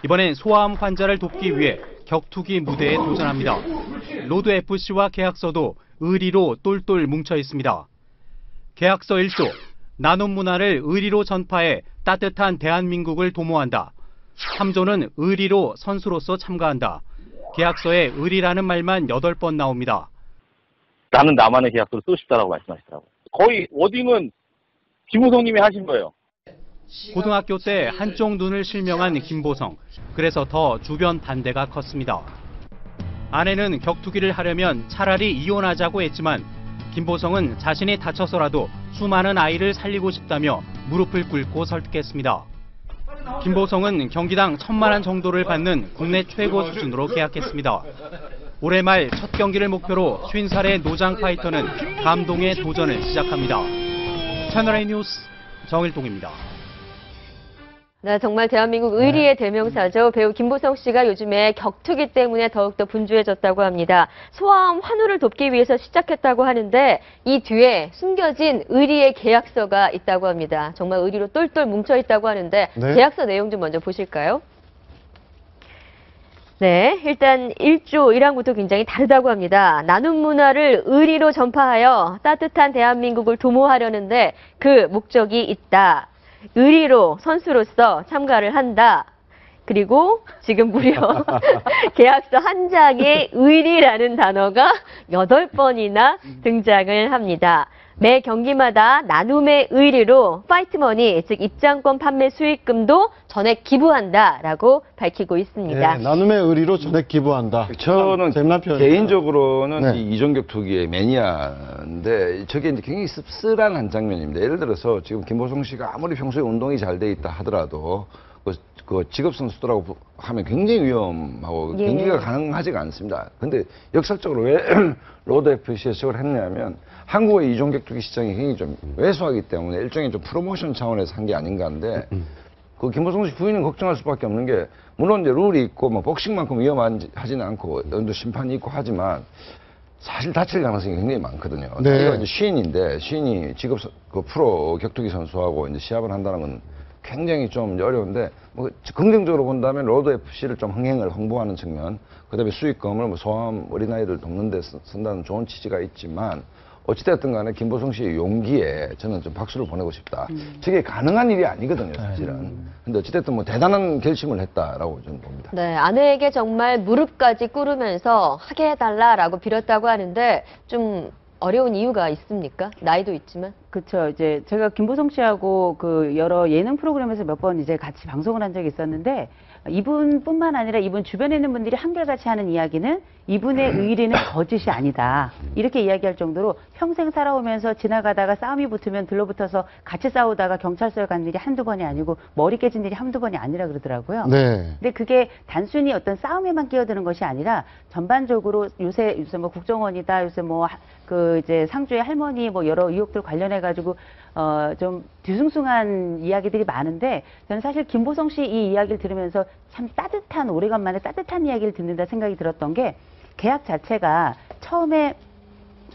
이번엔 소아암 환자를 돕기 위해 격투기 무대에 도전합니다. 로드 FC와 계약서도 의리로 똘똘 뭉쳐 있습니다. 계약서 1조, 나눔 문화를 의리로 전파해 따뜻한 대한민국을 도모한다. 3조는 의리로 선수로서 참가한다. 계약서에 의리라는 말만 8번 나옵니다. 나는 나만의 계약서를 쓰고 싶다라고 말씀하시더라고요. 거의 워딩은 김우성님이 하신 거예요. 고등학교 때 한쪽 눈을 실명한 김보성. 그래서 더 주변 반대가 컸습니다. 아내는 격투기를 하려면 차라리 이혼하자고 했지만 김보성은 자신이 다쳐서라도 수많은 아이를 살리고 싶다며 무릎을 꿇고 설득했습니다. 김보성은 경기당 1,000만 원 정도를 받는 국내 최고 수준으로 계약했습니다. 올해 말 첫 경기를 목표로 50살의 노장 파이터는 감동의 도전을 시작합니다. 채널A 뉴스 정일동입니다. 네, 정말 대한민국 의리의 대명사죠. 배우 김보성 씨가 요즘에 격투기 때문에 더욱더 분주해졌다고 합니다. 소아암 환우를 돕기 위해서 시작했다고 하는데 이 뒤에 숨겨진 의리의 계약서가 있다고 합니다. 정말 의리로 똘똘 뭉쳐있다고 하는데 네. 계약서 내용 좀 먼저 보실까요? 네, 일단 1조 1항부터 굉장히 다르다고 합니다. 나눔 문화를 의리로 전파하여 따뜻한 대한민국을 도모하려는데 그 목적이 있다. 의리로 선수로서 참가를 한다. 그리고 지금 무려 계약서 한 장에 의리라는 단어가 8번이나 등장을 합니다. 매 경기마다 나눔의 의리로 파이트머니, 즉 입장권 판매 수익금도 전액 기부한다라고 밝히고 있습니다. 네, 나눔의 의리로 전액 기부한다. 저는 재미난 표현. 개인적으로는 네. 이 이종격투기의 매니아인데 저게 이제 굉장히 씁쓸한 한 장면입니다. 예를 들어서 지금 김보성 씨가 아무리 평소에 운동이 잘 돼 있다 하더라도 그 직업 선수들하고 하면 굉장히 위험하고 예. 경기가 가능하지가 않습니다. 근데 역설적으로 왜 로드 FC에 시작을 했냐면 한국의 이종격투기 시장이 굉장히 좀 왜소하기 때문에 일종의 좀 프로모션 차원에서 한 게 아닌가 한데 그 김보성 씨 부인은 걱정할 수밖에 없는 게 물론 이제 룰이 있고 뭐 복싱만큼 위험하지는 않고 어느 정도 심판이 있고 하지만 사실 다칠 가능성이 굉장히 많거든요. 네. 자기가 이제 시인인데 시인이 직업 그 프로 격투기 선수하고 이제 시합을 한다는 건 굉장히 좀 어려운데 뭐 긍정적으로 본다면 로드 FC를 좀 흥행을 홍보하는 측면, 그다음에 수익금을 뭐 소아암 어린아이들 돕는 데 쓴다는 좋은 취지가 있지만 어찌됐든 간에 김보성 씨의 용기에 저는 좀 박수를 보내고 싶다. 저게 가능한 일이 아니거든요, 사실은. 근데 어찌됐든 뭐 대단한 결심을 했다라고 저는 봅니다. 네, 아내에게 정말 무릎까지 꿇으면서 하게 해달라라고 빌었다고 하는데 좀 어려운 이유가 있습니까? 나이도 있지만. 그렇죠. 이제 제가 김보성 씨하고 그 여러 예능 프로그램에서 몇 번 이제 같이 방송을 한 적이 있었는데 이분뿐만 아니라 이분 주변에 있는 분들이 한결같이 하는 이야기는 이분의 의리는 거짓이 아니다. 이렇게 이야기할 정도로 평생 살아오면서 지나가다가 싸움이 붙으면 들러붙어서 같이 싸우다가 경찰서에 간 일이 한두 번이 아니고 머리 깨진 일이 한두 번이 아니라 그러더라고요. 네. 근데 그게 단순히 어떤 싸움에만 끼어드는 것이 아니라 전반적으로 요새 뭐 국정원이다, 요새 뭐 그 이제 상주의 할머니 뭐 여러 의혹들 관련해 가지고 좀 뒤숭숭한 이야기들이 많은데 저는 사실 김보성 씨 이 이야기를 들으면서 참 따뜻한, 오래간만에 따뜻한 이야기를 듣는다 생각이 들었던 게 계약 자체가 처음에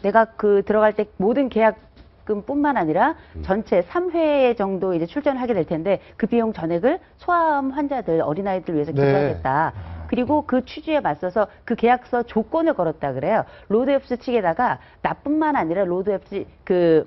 내가 그 들어갈 때 모든 계약금뿐만 아니라 전체 3회 정도 이제 출전을 하게 될 텐데 그 비용 전액을 소아암 환자들, 어린아이들 위해서 기부하겠다. 그리고 그 취지에 맞서서 그 계약서 조건을 걸었다 그래요. 로드 FC 측에다가 나뿐만 아니라 로드 FC 그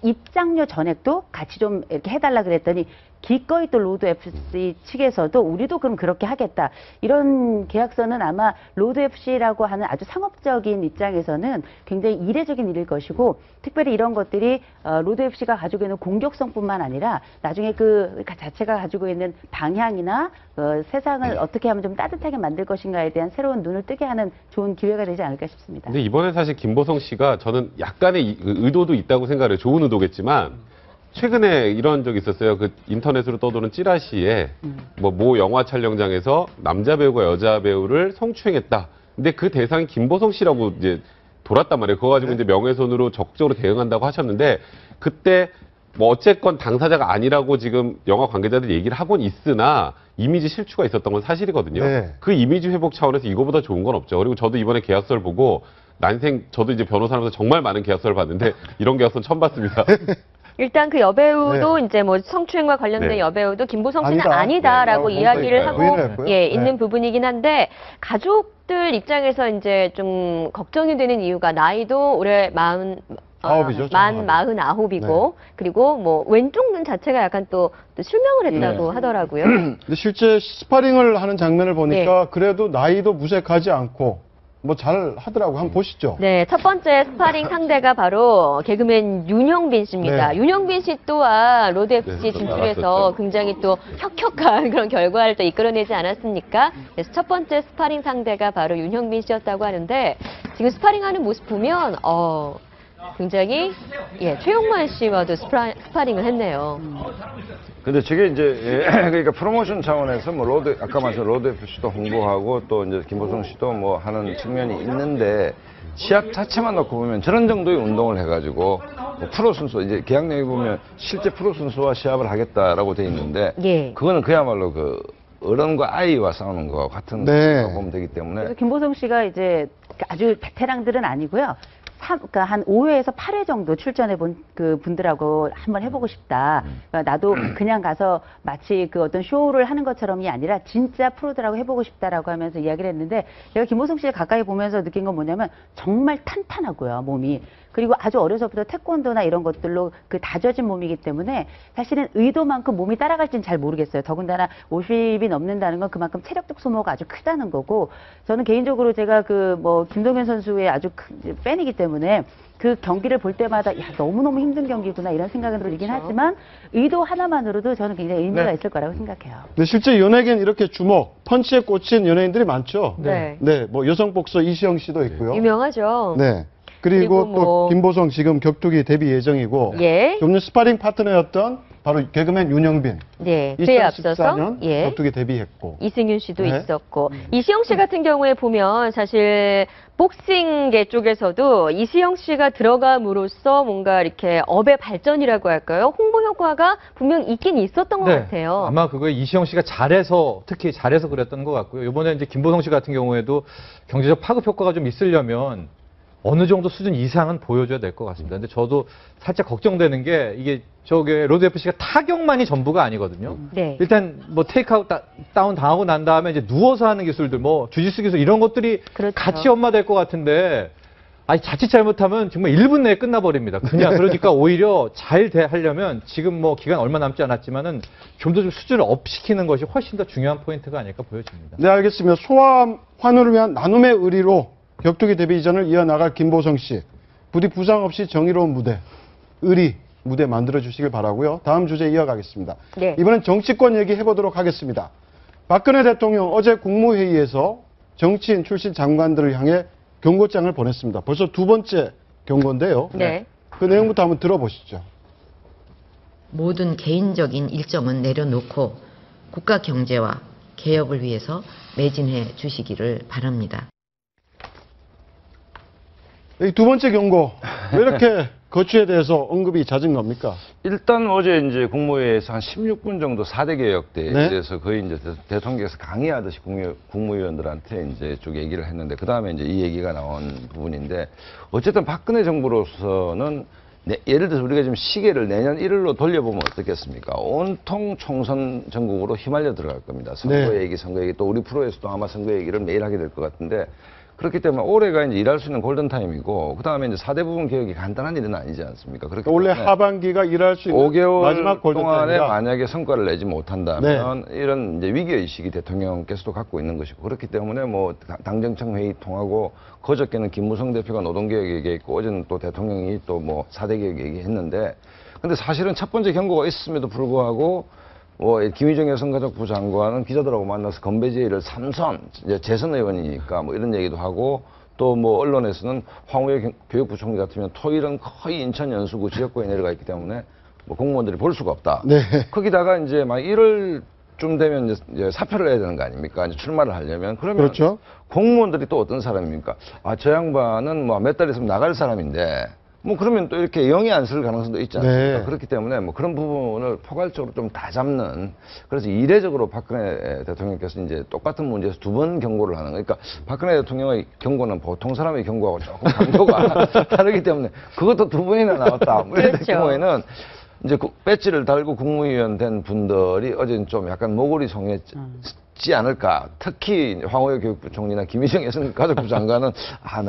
입장료 전액도 같이 좀 이렇게 해달라 그랬더니 기꺼이 또 로드 FC 측에서도 우리도 그럼 그렇게 하겠다. 이런 계약서는 아마 로드 FC라고 하는 아주 상업적인 입장에서는 굉장히 이례적인 일일 것이고 특별히 이런 것들이 로드 FC가 가지고 있는 공격성뿐만 아니라 나중에 그 자체가 가지고 있는 방향이나 세상을 어떻게 하면 좀 따뜻하게 만들 것인가에 대한 새로운 눈을 뜨게 하는 좋은 기회가 되지 않을까 싶습니다. 근데 이번에 사실 김보성 씨가 저는 약간의 의도도 있다고 생각해요. 좋은 의도겠지만 최근에 이런 적이 있었어요. 그 인터넷으로 떠도는 찌라시에 모 영화 촬영장에서 남자 배우가 여자 배우를 성추행했다. 근데 그 대상이 김보성 씨라고 이제 돌았단 말이에요. 그거 가지고 이제 명예훼손으로 적극적으로 대응한다고 하셨는데 그때 뭐 어쨌건 당사자가 아니라고 지금 영화 관계자들 얘기를 하곤 있으나 이미지 실추가 있었던 건 사실이거든요. 네. 그 이미지 회복 차원에서 이거보다 좋은 건 없죠. 그리고 저도 이번에 계약서를 보고 난생 저도 이제 변호사라면서 정말 많은 계약서를 봤는데 이런 계약서는 처음 봤습니다. 일단 그 여배우도 이제 뭐 성추행과 관련된 네. 여배우도 김보성 씨는 아니다. 아니다라고 네, 이야기를 하고 부인을 했고요. 예, 네. 있는 부분이긴 한데 가족들 입장에서 이제 좀 걱정이 되는 이유가 나이도 올해 아홉이죠, 만 49이고 그리고 뭐 왼쪽 눈 자체가 약간 또 실명을 했다고 하더라고요. 근데 실제 스파링을 하는 장면을 보니까 그래도 나이도 무색하지 않고 뭐 잘 하더라고. 한번 보시죠. 네, 첫 번째 스파링 상대가 바로 개그맨 윤형빈 씨입니다. 네. 윤형빈 씨 또한 로드 FC 좀 진출해서 나갔었죠. 굉장히 또 혁혁한 그런 결과를 또 이끌어내지 않았습니까? 그래서 첫 번째 스파링 상대가 바로 윤형빈 씨였다고 하는데 지금 스파링하는 모습 보면 굉장히 최용만 씨와도 스파링을 했네요. 근데 저게 이제 그러니까 프로모션 차원에서 뭐 아까 말씀 로드 FC도 홍보하고 또 이제 김보성 씨도 뭐 하는 측면이 있는데 시합 자체만 놓고 보면 저런 정도의 운동을 해가지고 뭐 프로 선수 이제 계약 내용에 보면 실제 프로 선수와 시합을 하겠다라고 돼 있는데 그거는 그야말로 그 어른과 아이와 싸우는 거와 같은 거라고 보면 되기 때문에. 그래서 김보성 씨가 이제 아주 베테랑들은 아니고요. 그러니까 한 5회에서 8회 정도 출전해 본 그 분들하고 한번 해보고 싶다. 그러니까 나도 그냥 가서 마치 그 어떤 쇼를 하는 것처럼이 아니라 진짜 프로들하고 해보고 싶다라고 하면서 이야기를 했는데 제가 김보성 씨를 가까이 보면서 느낀 건 뭐냐면 정말 탄탄하고요, 몸이. 그리고 아주 어려서부터 태권도나 이런 것들로 그 다져진 몸이기 때문에 사실은 의도만큼 몸이 따라갈지는 잘 모르겠어요. 더군다나 50이 넘는다는 건 그만큼 체력적 소모가 아주 크다는 거고 저는 개인적으로 제가 그 뭐 김동현 선수의 아주 큰 팬이기 때문에 그 경기를 볼 때마다 야 너무너무 힘든 경기구나 이런 생각은 들긴 하지만 의도 하나만으로도 저는 굉장히 의미가 있을 거라고 생각해요. 근데 실제 연예계는 이렇게 주먹, 펀치에 꽂힌 연예인들이 많죠. 네. 뭐 여성 복서 이시영 씨도 있고요. 유명하죠. 네. 그리고 또 김보성 지금 격투기 데뷔 예정이고 좀 전 스파링 파트너였던 바로 개그맨 윤영빈. 그에 앞서서 2014년 격투기 데뷔했고 이승윤 씨도 있었고 이시영 씨 같은 경우에 보면 사실 복싱계 쪽에서도 이시영 씨가 들어감으로써 뭔가 이렇게 업의 발전이라고 할까요? 홍보 효과가 분명 있긴 있었던 것 같아요. 아마 그거 이시영 씨가 특히 잘해서 그랬던 것 같고요. 이번에 이제 김보성 씨 같은 경우에도 경제적 파급 효과가 좀 있으려면 어느 정도 수준 이상은 보여줘야 될 것 같습니다. 근데 저도 살짝 걱정되는 게 이게 로드 FC가 타격만이 전부가 아니거든요. 일단 뭐 테이크아웃 다운 당하고 난 다음에 이제 누워서 하는 기술들, 뭐 주짓수 기술 이런 것들이 같이 엄마될 것 같은데 자칫 잘못하면 정말 1분 내에 끝나버립니다. 그러니까 오히려 잘 하려면 지금 뭐 기간 얼마 남지 않았지만은 좀 더 수준을 업 시키는 것이 훨씬 더 중요한 포인트가 아닐까 보여집니다. 네, 알겠습니다. 소아 환우를 위한 나눔의 의리로 격투기 데뷔 이전을 이어나갈 김보성 씨. 부디 부상 없이 정의로운 무대, 의리 무대 만들어주시길 바라고요. 다음 주제 이어가겠습니다. 이번엔 정치권 얘기해보도록 하겠습니다. 박근혜 대통령 어제 국무회의에서 정치인 출신 장관들을 향해 경고장을 보냈습니다. 벌써 두 번째 경고인데요. 그 내용부터 한번 들어보시죠. 모든 개인적인 일정은 내려놓고 국가 경제와 개혁을 위해서 매진해 주시기를 바랍니다. 이 두 번째 경고, 왜 이렇게 거취에 대해서 언급이 잦은 겁니까? 일단 어제 이제 국무회의에서 한 16분 정도 4대 개혁대에 대해서 거의 이제 대통령께서 강의하듯이 국무위원들한테 이제 쭉 얘기를 했는데 그 다음에 이제 이 얘기가 나온 부분인데 어쨌든 박근혜 정부로서는 예를 들어서 우리가 지금 시계를 내년 1월로 돌려보면 어떻겠습니까? 온통 총선 전국으로 휘말려 들어갈 겁니다. 선거 얘기, 선거 얘기, 또 우리 프로에서도 아마 선거 얘기를 매일 하게 될 것 같은데 그렇기 때문에 올해가 이제 일할 수 있는 골든타임이고, 그 다음에 이제 4대 부분 개혁이 간단한 일은 아니지 않습니까? 그렇기 원래 하반기가 일할 수 있는 5개월 마지막 동안에 만약에 성과를 내지 못한다면 이런 이제 위기의식이 대통령께서도 갖고 있는 것이고, 그렇기 때문에 뭐 당정청 회의 통하고 그저께는 김무성 대표가 노동개혁 얘기했고, 어제는 또 대통령이 또 뭐 4대 개혁 얘기했는데, 근데 사실은 첫 번째 경고가 있음에도 불구하고 김희정 여성가족부 장관은 기자들하고 만나서 건배제의를 3선, 이제 재선 의원이니까 뭐 이런 얘기도 하고, 또 뭐 언론에서는 황우여 교육부총리 같으면 토일은 거의 인천 연수구 지역구에 내려가 있기 때문에 뭐 공무원들이 볼 수가 없다. 거기다가 이제 막 1월쯤 되면 이제 사표를 해야 되는 거 아닙니까? 이제 출마를 하려면. 그러면 공무원들이 또 어떤 사람입니까? 저 양반은 뭐 몇 달 있으면 나갈 사람인데, 뭐 그러면 또 이렇게 영이 안 쓸 가능성도 있지 않습니까? 그렇기 때문에 뭐 그런 부분을 포괄적으로 좀 다 잡는, 그래서 이례적으로 박근혜 대통령께서 이제 똑같은 문제에서 두 번 경고를 하는, 그러니까 박근혜 대통령의 경고는 보통 사람의 경고하고 조금 강도가 다르기 때문에 그것도 두 번이나 나왔다. 뭐 이런 경우에는 이제 배지를 달고 국무위원 된 분들이 어제는 좀 약간 모골이 송했지 않을까. 특히 황우여 교육부총리나 김희정 여성가족부 장관은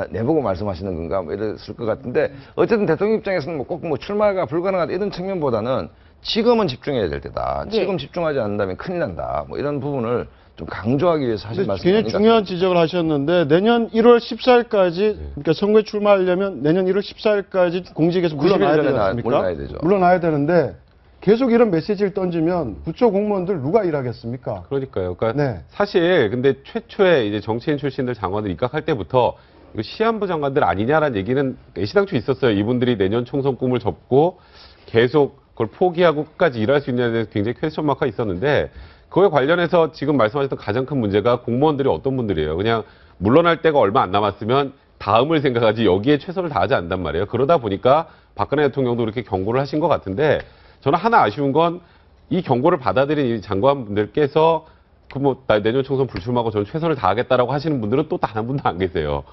내보고 말씀하시는 건가 뭐 이랬을 것 같은데, 어쨌든 대통령 입장에서는 꼭 뭐 출마가 불가능하다 이런 측면보다는 지금은 집중해야 될 때다. 지금 집중하지 않는다면 큰일 난다. 뭐 이런 부분을 좀 강조하기 위해서 하신 말씀이 굉장히 중요한 지적을 하셨는데, 내년 1월 14일까지, 그러니까 선거에 출마하려면 내년 1월 14일까지 공직에서 물러나야 되지 않습니까? 물러나야 되는데, 계속 이런 메시지를 던지면 부처 공무원들 누가 일하겠습니까? 그러니까요. 그러니까 사실 근데 최초에 이제 정치인 출신들 장관들 입각할 때부터 이거 시한부 장관들 아니냐라는 얘기는 애시당초 있었어요. 이분들이 내년 총선 꿈을 접고 계속 그걸 포기하고 끝까지 일할 수 있냐에 대해서 굉장히 퀘스천 마크가 있었는데 그거에 관련해서 지금 말씀하셨던 가장 큰 문제가 공무원들이 어떤 분들이에요. 그냥 물러날 때가 얼마 안 남았으면 다음을 생각하지 여기에 최선을 다하지 않단 말이에요. 그러다 보니까 박근혜 대통령도 그렇게 경고를 하신 것 같은데 저는 하나 아쉬운 건 이 경고를 받아들인 이 장관분들께서 나 내년 총선 불출마하고 저는 최선을 다하겠다라고 하시는 분들은 또 단 한 분도 안 계세요.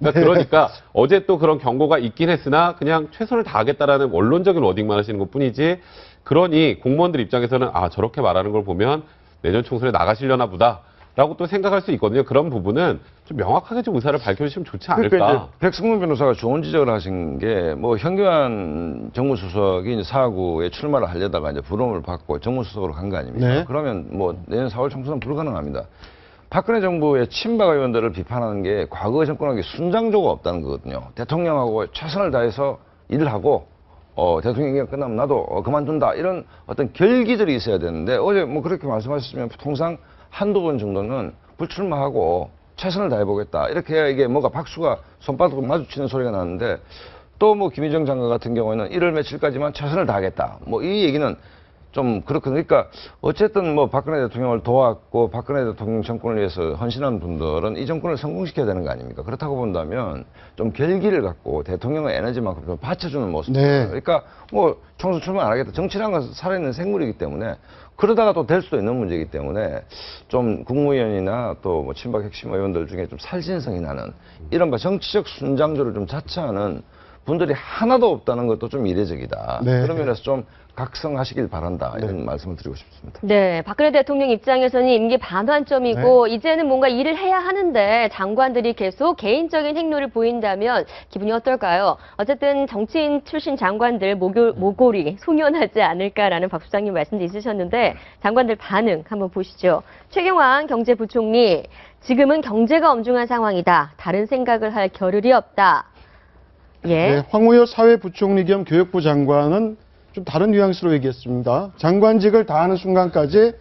그러니까 어제 또 그런 경고가 있긴 했으나 그냥 최선을 다하겠다라는 원론적인 워딩만 하시는 것 뿐이지 그러니 공무원들 입장에서는 아 저렇게 말하는 걸 보면 내년 총선에 나가시려나 보다 라고 또 생각할 수 있거든요. 그런 부분은 좀 명확하게 좀 의사를 밝혀주시면 좋지 않을까. 그러니까 이제 백승문 변호사가 좋은 지적을 하신 게 뭐 현교안 정무수석이 이제 사구에 출마를 하려다가 이제 부름을 받고 정무수석으로 간 거 아닙니까? 네. 그러면 뭐 내년 4월 총선은 불가능합니다. 박근혜 정부의 친박 의원들을 비판하는 게 과거 정권에게 순장조가 없다는 거거든요. 대통령하고 최선을 다해서 일을 하고 대통령 임기가 끝나면 나도 그만둔다 이런 어떤 결기들이 있어야 되는데 어제 뭐 그렇게 말씀하셨으면 통상 한두 번 정도는 불출마하고 최선을 다해보겠다 이렇게 해야 이게 뭐가 박수가 손바닥으로 마주치는 소리가 나는데 또 뭐 김희정 장관 같은 경우에는 1월 며칠까지만 최선을 다하겠다 뭐 이 얘기는 좀 그렇거든요. 그러니까 어쨌든 뭐 박근혜 대통령을 도왔고 박근혜 대통령 정권을 위해서 헌신한 분들은 이 정권을 성공시켜야 되는 거 아닙니까? 그렇다고 본다면 좀 결기를 갖고 대통령의 에너지만큼 좀 받쳐주는 모습. 네. 그러니까 뭐 총선 출마 안 하겠다. 정치라는 것은 살아있는 생물이기 때문에 그러다가 또 될 수도 있는 문제이기 때문에 좀 국무위원이나 또 뭐 친박 핵심 의원들 중에 좀 살신성이 나는 이른바 정치적 순장조를 좀 자처하는 분들이 하나도 없다는 것도 좀 이례적이다. 네. 그런 면에서 좀 각성하시길 바란다. 이런 말씀을 드리고 싶습니다. 네, 박근혜 대통령 입장에서는 임기 반환점이고 이제는 뭔가 일을 해야 하는데 장관들이 계속 개인적인 행로를 보인다면 기분이 어떨까요? 어쨌든 정치인 출신 장관들 모골이 송연하지 않을까라는 박 수장님 말씀도 있으셨는데 장관들 반응 한번 보시죠. 최경환 경제부총리, 지금은 경제가 엄중한 상황이다. 다른 생각을 할 겨를이 없다. 예. 네, 황우여 사회부총리 겸 교육부 장관은 좀 다른 뉘앙스로 얘기했습니다. 장관직을 다하는 순간까지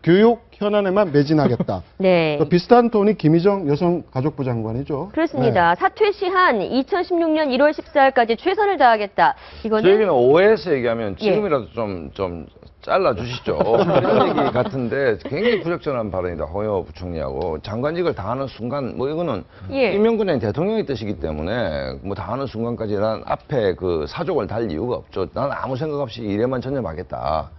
교육 현안에만 매진하겠다. 네. 또 비슷한 톤이 김희정 여성가족부 장관이죠. 그렇습니다. 네. 사퇴 시한 2016년 1월 14일까지 최선을 다하겠다. 이거는 저희는 오해해서 얘기하면 지금이라도 좀 잘라주시죠. 이런 얘기 같은데 굉장히 부적절한 발언이다. 황우여 부총리하고 장관직을 다하는 순간 뭐 이거는 임명근 전 대통령의 뜻이기 때문에 뭐 다하는 순간까지 난 앞에 그 사족을 달 이유가 없죠. 난 아무 생각 없이 일에만 전념하겠다.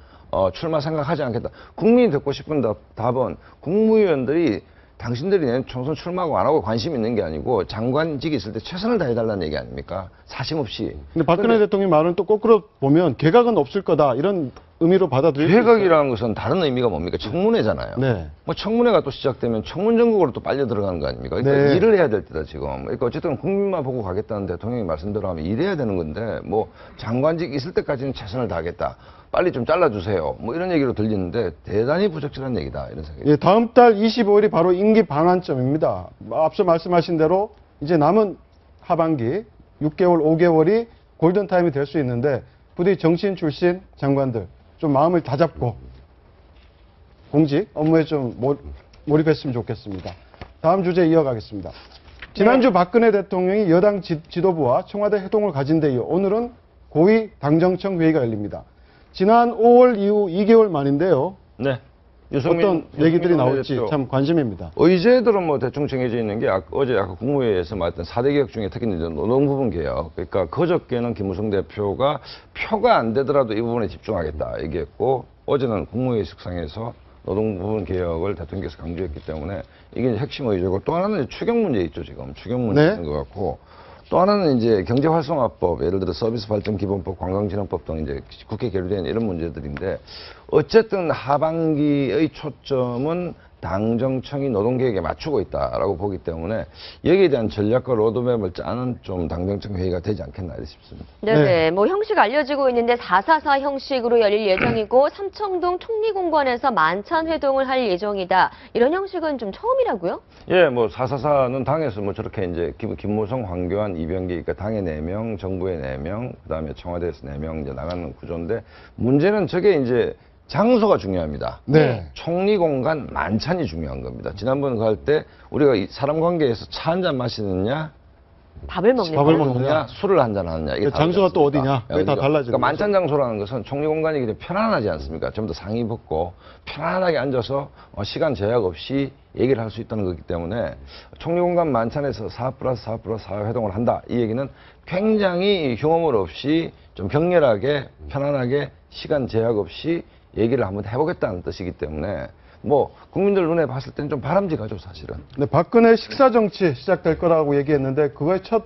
출마 생각하지 않겠다. 국민이 듣고 싶은 답은 국무위원들이 당신들이 내년 총선 출마하고 안 하고 관심 있는 게 아니고 장관직이 있을 때 최선을 다해달라는 얘기 아닙니까? 사심 없이. 근데 박근혜 대통령 말은 또 거꾸로 보면 개각은 없을 거다 이런 의미로 받아들일 수 있어요. 개각이라는 것은 다른 의미가 뭡니까? 청문회잖아요. 네. 뭐 청문회가 또 시작되면 청문 전국으로 또 빨려 들어가는 거 아닙니까? 그러니까 네. 일을 해야 될 때다 지금. 그러니까 어쨌든 국민만 보고 가겠다는 대통령이 말씀대로 하면 일해야 되는 건데 뭐 장관직 있을 때까지는 최선을 다하겠다. 빨리 좀 잘라주세요. 뭐 이런 얘기로 들리는데 대단히 부적절한 얘기다 이런 생각이. 예, 다음 달 25일이 바로 임기 반환점입니다. 앞서 말씀하신 대로 이제 남은 하반기 6개월, 5개월이 골든타임이 될 수 있는데 부디 정치인 출신 장관들 좀 마음을 다잡고 공직 업무에 좀 몰입했으면 좋겠습니다. 다음 주제 이어가겠습니다. 지난주 박근혜 대통령이 여당 지도부와 청와대 회동을 가진 데 이어 오늘은 고위 당정청 회의가 열립니다. 지난 5월 이후 2개월 만인데요. 네. 어떤 얘기들이 나올지 참 관심입니다. 의제들은 뭐 대충 정해져 있는 게 어제 아까 국무회의에서 말했던 4대 개혁 중에 특히 이제 노동 부분 개혁. 그러니까 그저께는 김무성 대표가 표가 안 되더라도 이 부분에 집중하겠다 얘기했고 어제는 국무회의 식상에서 노동 부분 개혁을 대통령께서 강조했기 때문에 이게 이제 핵심 의제고 또 하나는 추경 문제 있죠 지금 추경 문제 있는 것 같고. 또 하나는 이제 경제활성화법, 예를 들어 서비스발전기본법, 관광진흥법 등 이제 국회 계류된 이런 문제들인데 어쨌든 하반기의 초점은 당정청이 노동계획에 맞추고 있다라고 보기 때문에 여기에 대한 전략과 로드맵을 짜는 좀 당정청 회의가 되지 않겠나 싶습니다. 네, 뭐 형식 알려지고 있는데 444 형식으로 열릴 예정이고 삼청동 총리공관에서 만찬 회동을 할 예정이다. 이런 형식은 좀 처음이라고요? 예, 뭐 444는 당에서 뭐 저렇게 이제 김무성, 황교안, 이병기, 그러니까 당에 4명, 정부에 4명, 그다음에 청와대에서 4명 이제 나가는 구조인데 문제는 저게 이제 장소가 중요합니다. 네. 총리 공간 만찬이 중요한 겁니다. 지난번 갈 때 우리가 이 사람 관계에서 차 한잔 마시느냐 밥을 먹는 밥을 거예요? 먹느냐? 술을 한잔 하느냐. 이게 장소가 또 어디냐? 그게 다 그러니까 달라지는 만찬 장소라는 것은 총리 공간이기 때문에 편안하지 않습니까? 좀 더 상의 입고 편안하게 앉아서 시간 제약 없이 얘기를 할 수 있다는 거기 때문에 총리 공간 만찬에서 4+4+4 회동을 한다. 이 얘기는 굉장히 흉어물 없이 좀 격렬하게 편안하게 시간 제약 없이 얘기를 한번 해보겠다는 뜻이기 때문에 뭐 국민들 눈에 봤을 때는 좀 바람직하죠, 사실은. 네, 박근혜 식사 정치 시작될 거라고 얘기했는데 그거의 첫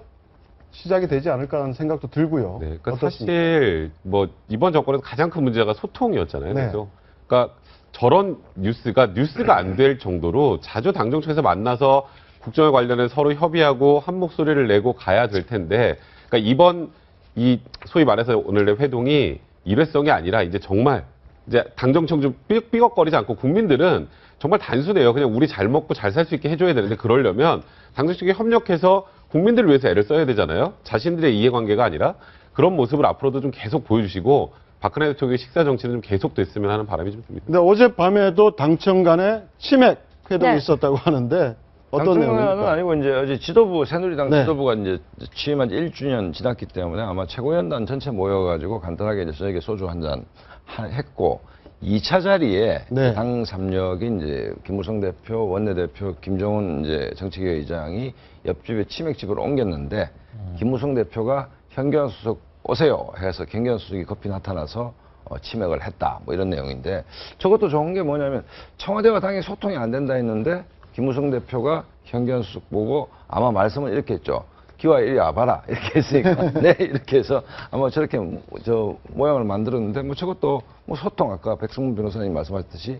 시작이 되지 않을까 하는 생각도 들고요. 네, 그러니까 어떻습니까? 사실 뭐 이번 정권에서 가장 큰 문제가 소통이었잖아요. 네. 그래서 그러니까 저런 뉴스가 안 될 정도로 자주 당정청에서 만나서 국정에 관련해 서로 협의하고 한 목소리를 내고 가야 될 텐데, 그러니까 이번 이 소위 말해서 오늘의 회동이 일회성이 아니라 이제 정말 이제 당정청 좀 삐걱거리지 않고 국민들은 정말 단순해요. 그냥 우리 잘 먹고 잘 살 수 있게 해줘야 되는데 그러려면 당정청에 협력해서 국민들을 위해서 애를 써야 되잖아요. 자신들의 이해관계가 아니라 그런 모습을 앞으로도 좀 계속 보여주시고 박근혜 대통령의 식사 정치는 좀 계속됐으면 하는 바람이 좀 듭니다. 근데 어젯밤에도 당청 간에 치맥 회동이 네. 있었다고 하는데 어떤 당청은 내용입니까? 아니고 이제 어제 지도부 새누리당 네. 지도부가 이제 취임한 지 1주년 지났기 때문에 아마 최고위원단 전체 모여가지고 간단하게 이제 저녁에 소주 한잔 했고 2차 자리에 네. 당 3역인 이제 김무성 대표, 원내대표, 김정은 이제 정책위 의장이 옆집에 치맥집으로 옮겼는데 김무성 대표가 현경환 수석 오세요 해서 현경환 수석이 급히 나타나서 치맥을 했다 뭐 이런 내용인데 저것도 좋은 게 뭐냐면 청와대와 당이 소통이 안 된다 했는데 김무성 대표가 현경환 수석 보고 아마 말씀은 이렇게 했죠. 기와 이리 와봐라 이렇게 했으니까 네 이렇게 해서 아마 저렇게 저 모양을 만들었는데 뭐 저것도 뭐 소통 아까 백승문 변호사님 말씀하셨듯이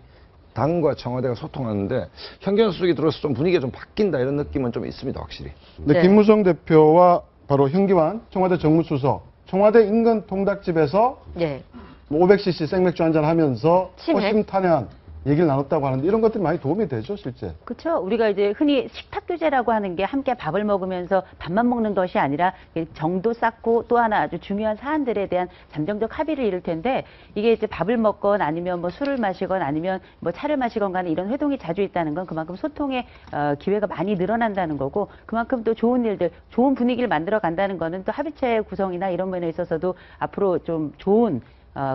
당과 청와대가 소통하는데 현경환 수석이 들어서 좀 분위기가 좀 바뀐다 이런 느낌은 좀 있습니다 확실히. 근데 네. 김무성 대표와 바로 현기환 청와대 정무수석 청와대 인근 통닭집에서 네. 500cc 생맥주 한잔 하면서 치맥? 호심탄회한 얘기를 나눴다고 하는데 이런 것들이 많이 도움이 되죠, 실제. 그렇죠. 우리가 이제 흔히 식탁 교제라고 하는 게 함께 밥을 먹으면서 밥만 먹는 것이 아니라 정도 쌓고 또 하나 아주 중요한 사안들에 대한 잠정적 합의를 이룰 텐데 이게 이제 밥을 먹건 아니면 뭐 술을 마시건 아니면 뭐 차를 마시건 간에 이런 회동이 자주 있다는 건 그만큼 소통의 기회가 많이 늘어난다는 거고 그만큼 또 좋은 일들, 좋은 분위기를 만들어 간다는 거는 또 합의체 구성이나 이런 면에 있어서도 앞으로 좀 좋은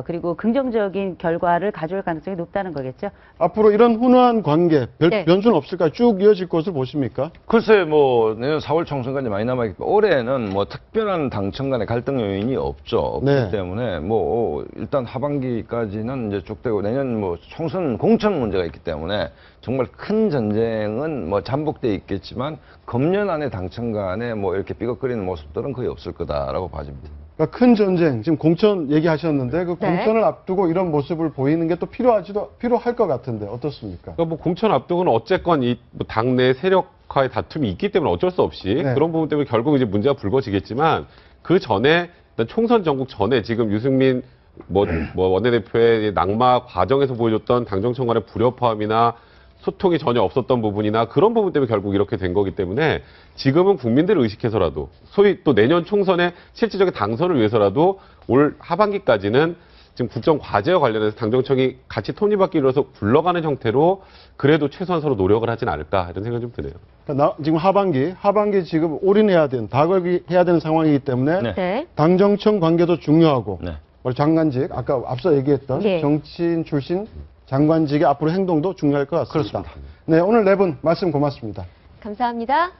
그리고 긍정적인 결과를 가져올 가능성이 높다는 거겠죠. 앞으로 이런 훈훈한 관계, 네. 변수는 없을까요? 쭉 이어질 것을 보십니까? 글쎄 뭐 내년 4월 총선까지 많이 남아있기 때문에 올해는 뭐 특별한 당청 간의 갈등 요인이 없기 네. 때문에 뭐 일단 하반기까지는 이제 쭉 되고 내년 뭐 총선 공천 문제가 있기 때문에 정말 큰 전쟁은 뭐 잠복돼 있겠지만 금년 안에 당청 간에 뭐 이렇게 삐걱거리는 모습들은 거의 없을 거다라고 봐집니다. 그러니까 큰 전쟁, 지금 공천 얘기하셨는데 그 네. 공천을 앞두고 이런 모습을 보이는 게 또 필요할 것 같은데 어떻습니까? 그러니까 뭐 공천 앞두고는 어쨌건 이 뭐 당내 세력화의 다툼이 있기 때문에 어쩔 수 없이 네. 그런 부분 때문에 결국 이제 문제가 불거지겠지만 그 전에 일단 총선 전국 전에 지금 유승민 뭐 원내대표의 낙마 과정에서 보여줬던 당정청 간의 불협화음이나 소통이 전혀 없었던 부분이나 그런 부분 때문에 결국 이렇게 된 거기 때문에 지금은 국민들을 의식해서라도 소위 또 내년 총선의 실질적인 당선을 위해서라도 올 하반기까지는 지금 국정 과제와 관련해서 당정청이 같이 톱니바퀴 이뤄서 굴러가는 형태로 그래도 최소한 서로 노력을 하진 않을까 이런 생각이 좀 드네요. 그러니까 지금 하반기 지금 올인해야 되는, 다걸해야 되는 상황이기 때문에 네. 네. 당정청 관계도 중요하고 네. 우리 장관직, 아까 앞서 얘기했던 예. 정치인 출신 장관직의 앞으로 행동도 중요할 것 같습니다. 그렇습니다. 네, 오늘 네 분 말씀 고맙습니다. 감사합니다.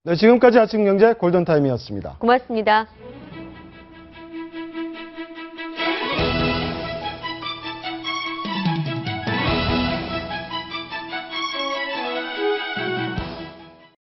네, 지금까지 아침경제 골든타임이었습니다. 고맙습니다.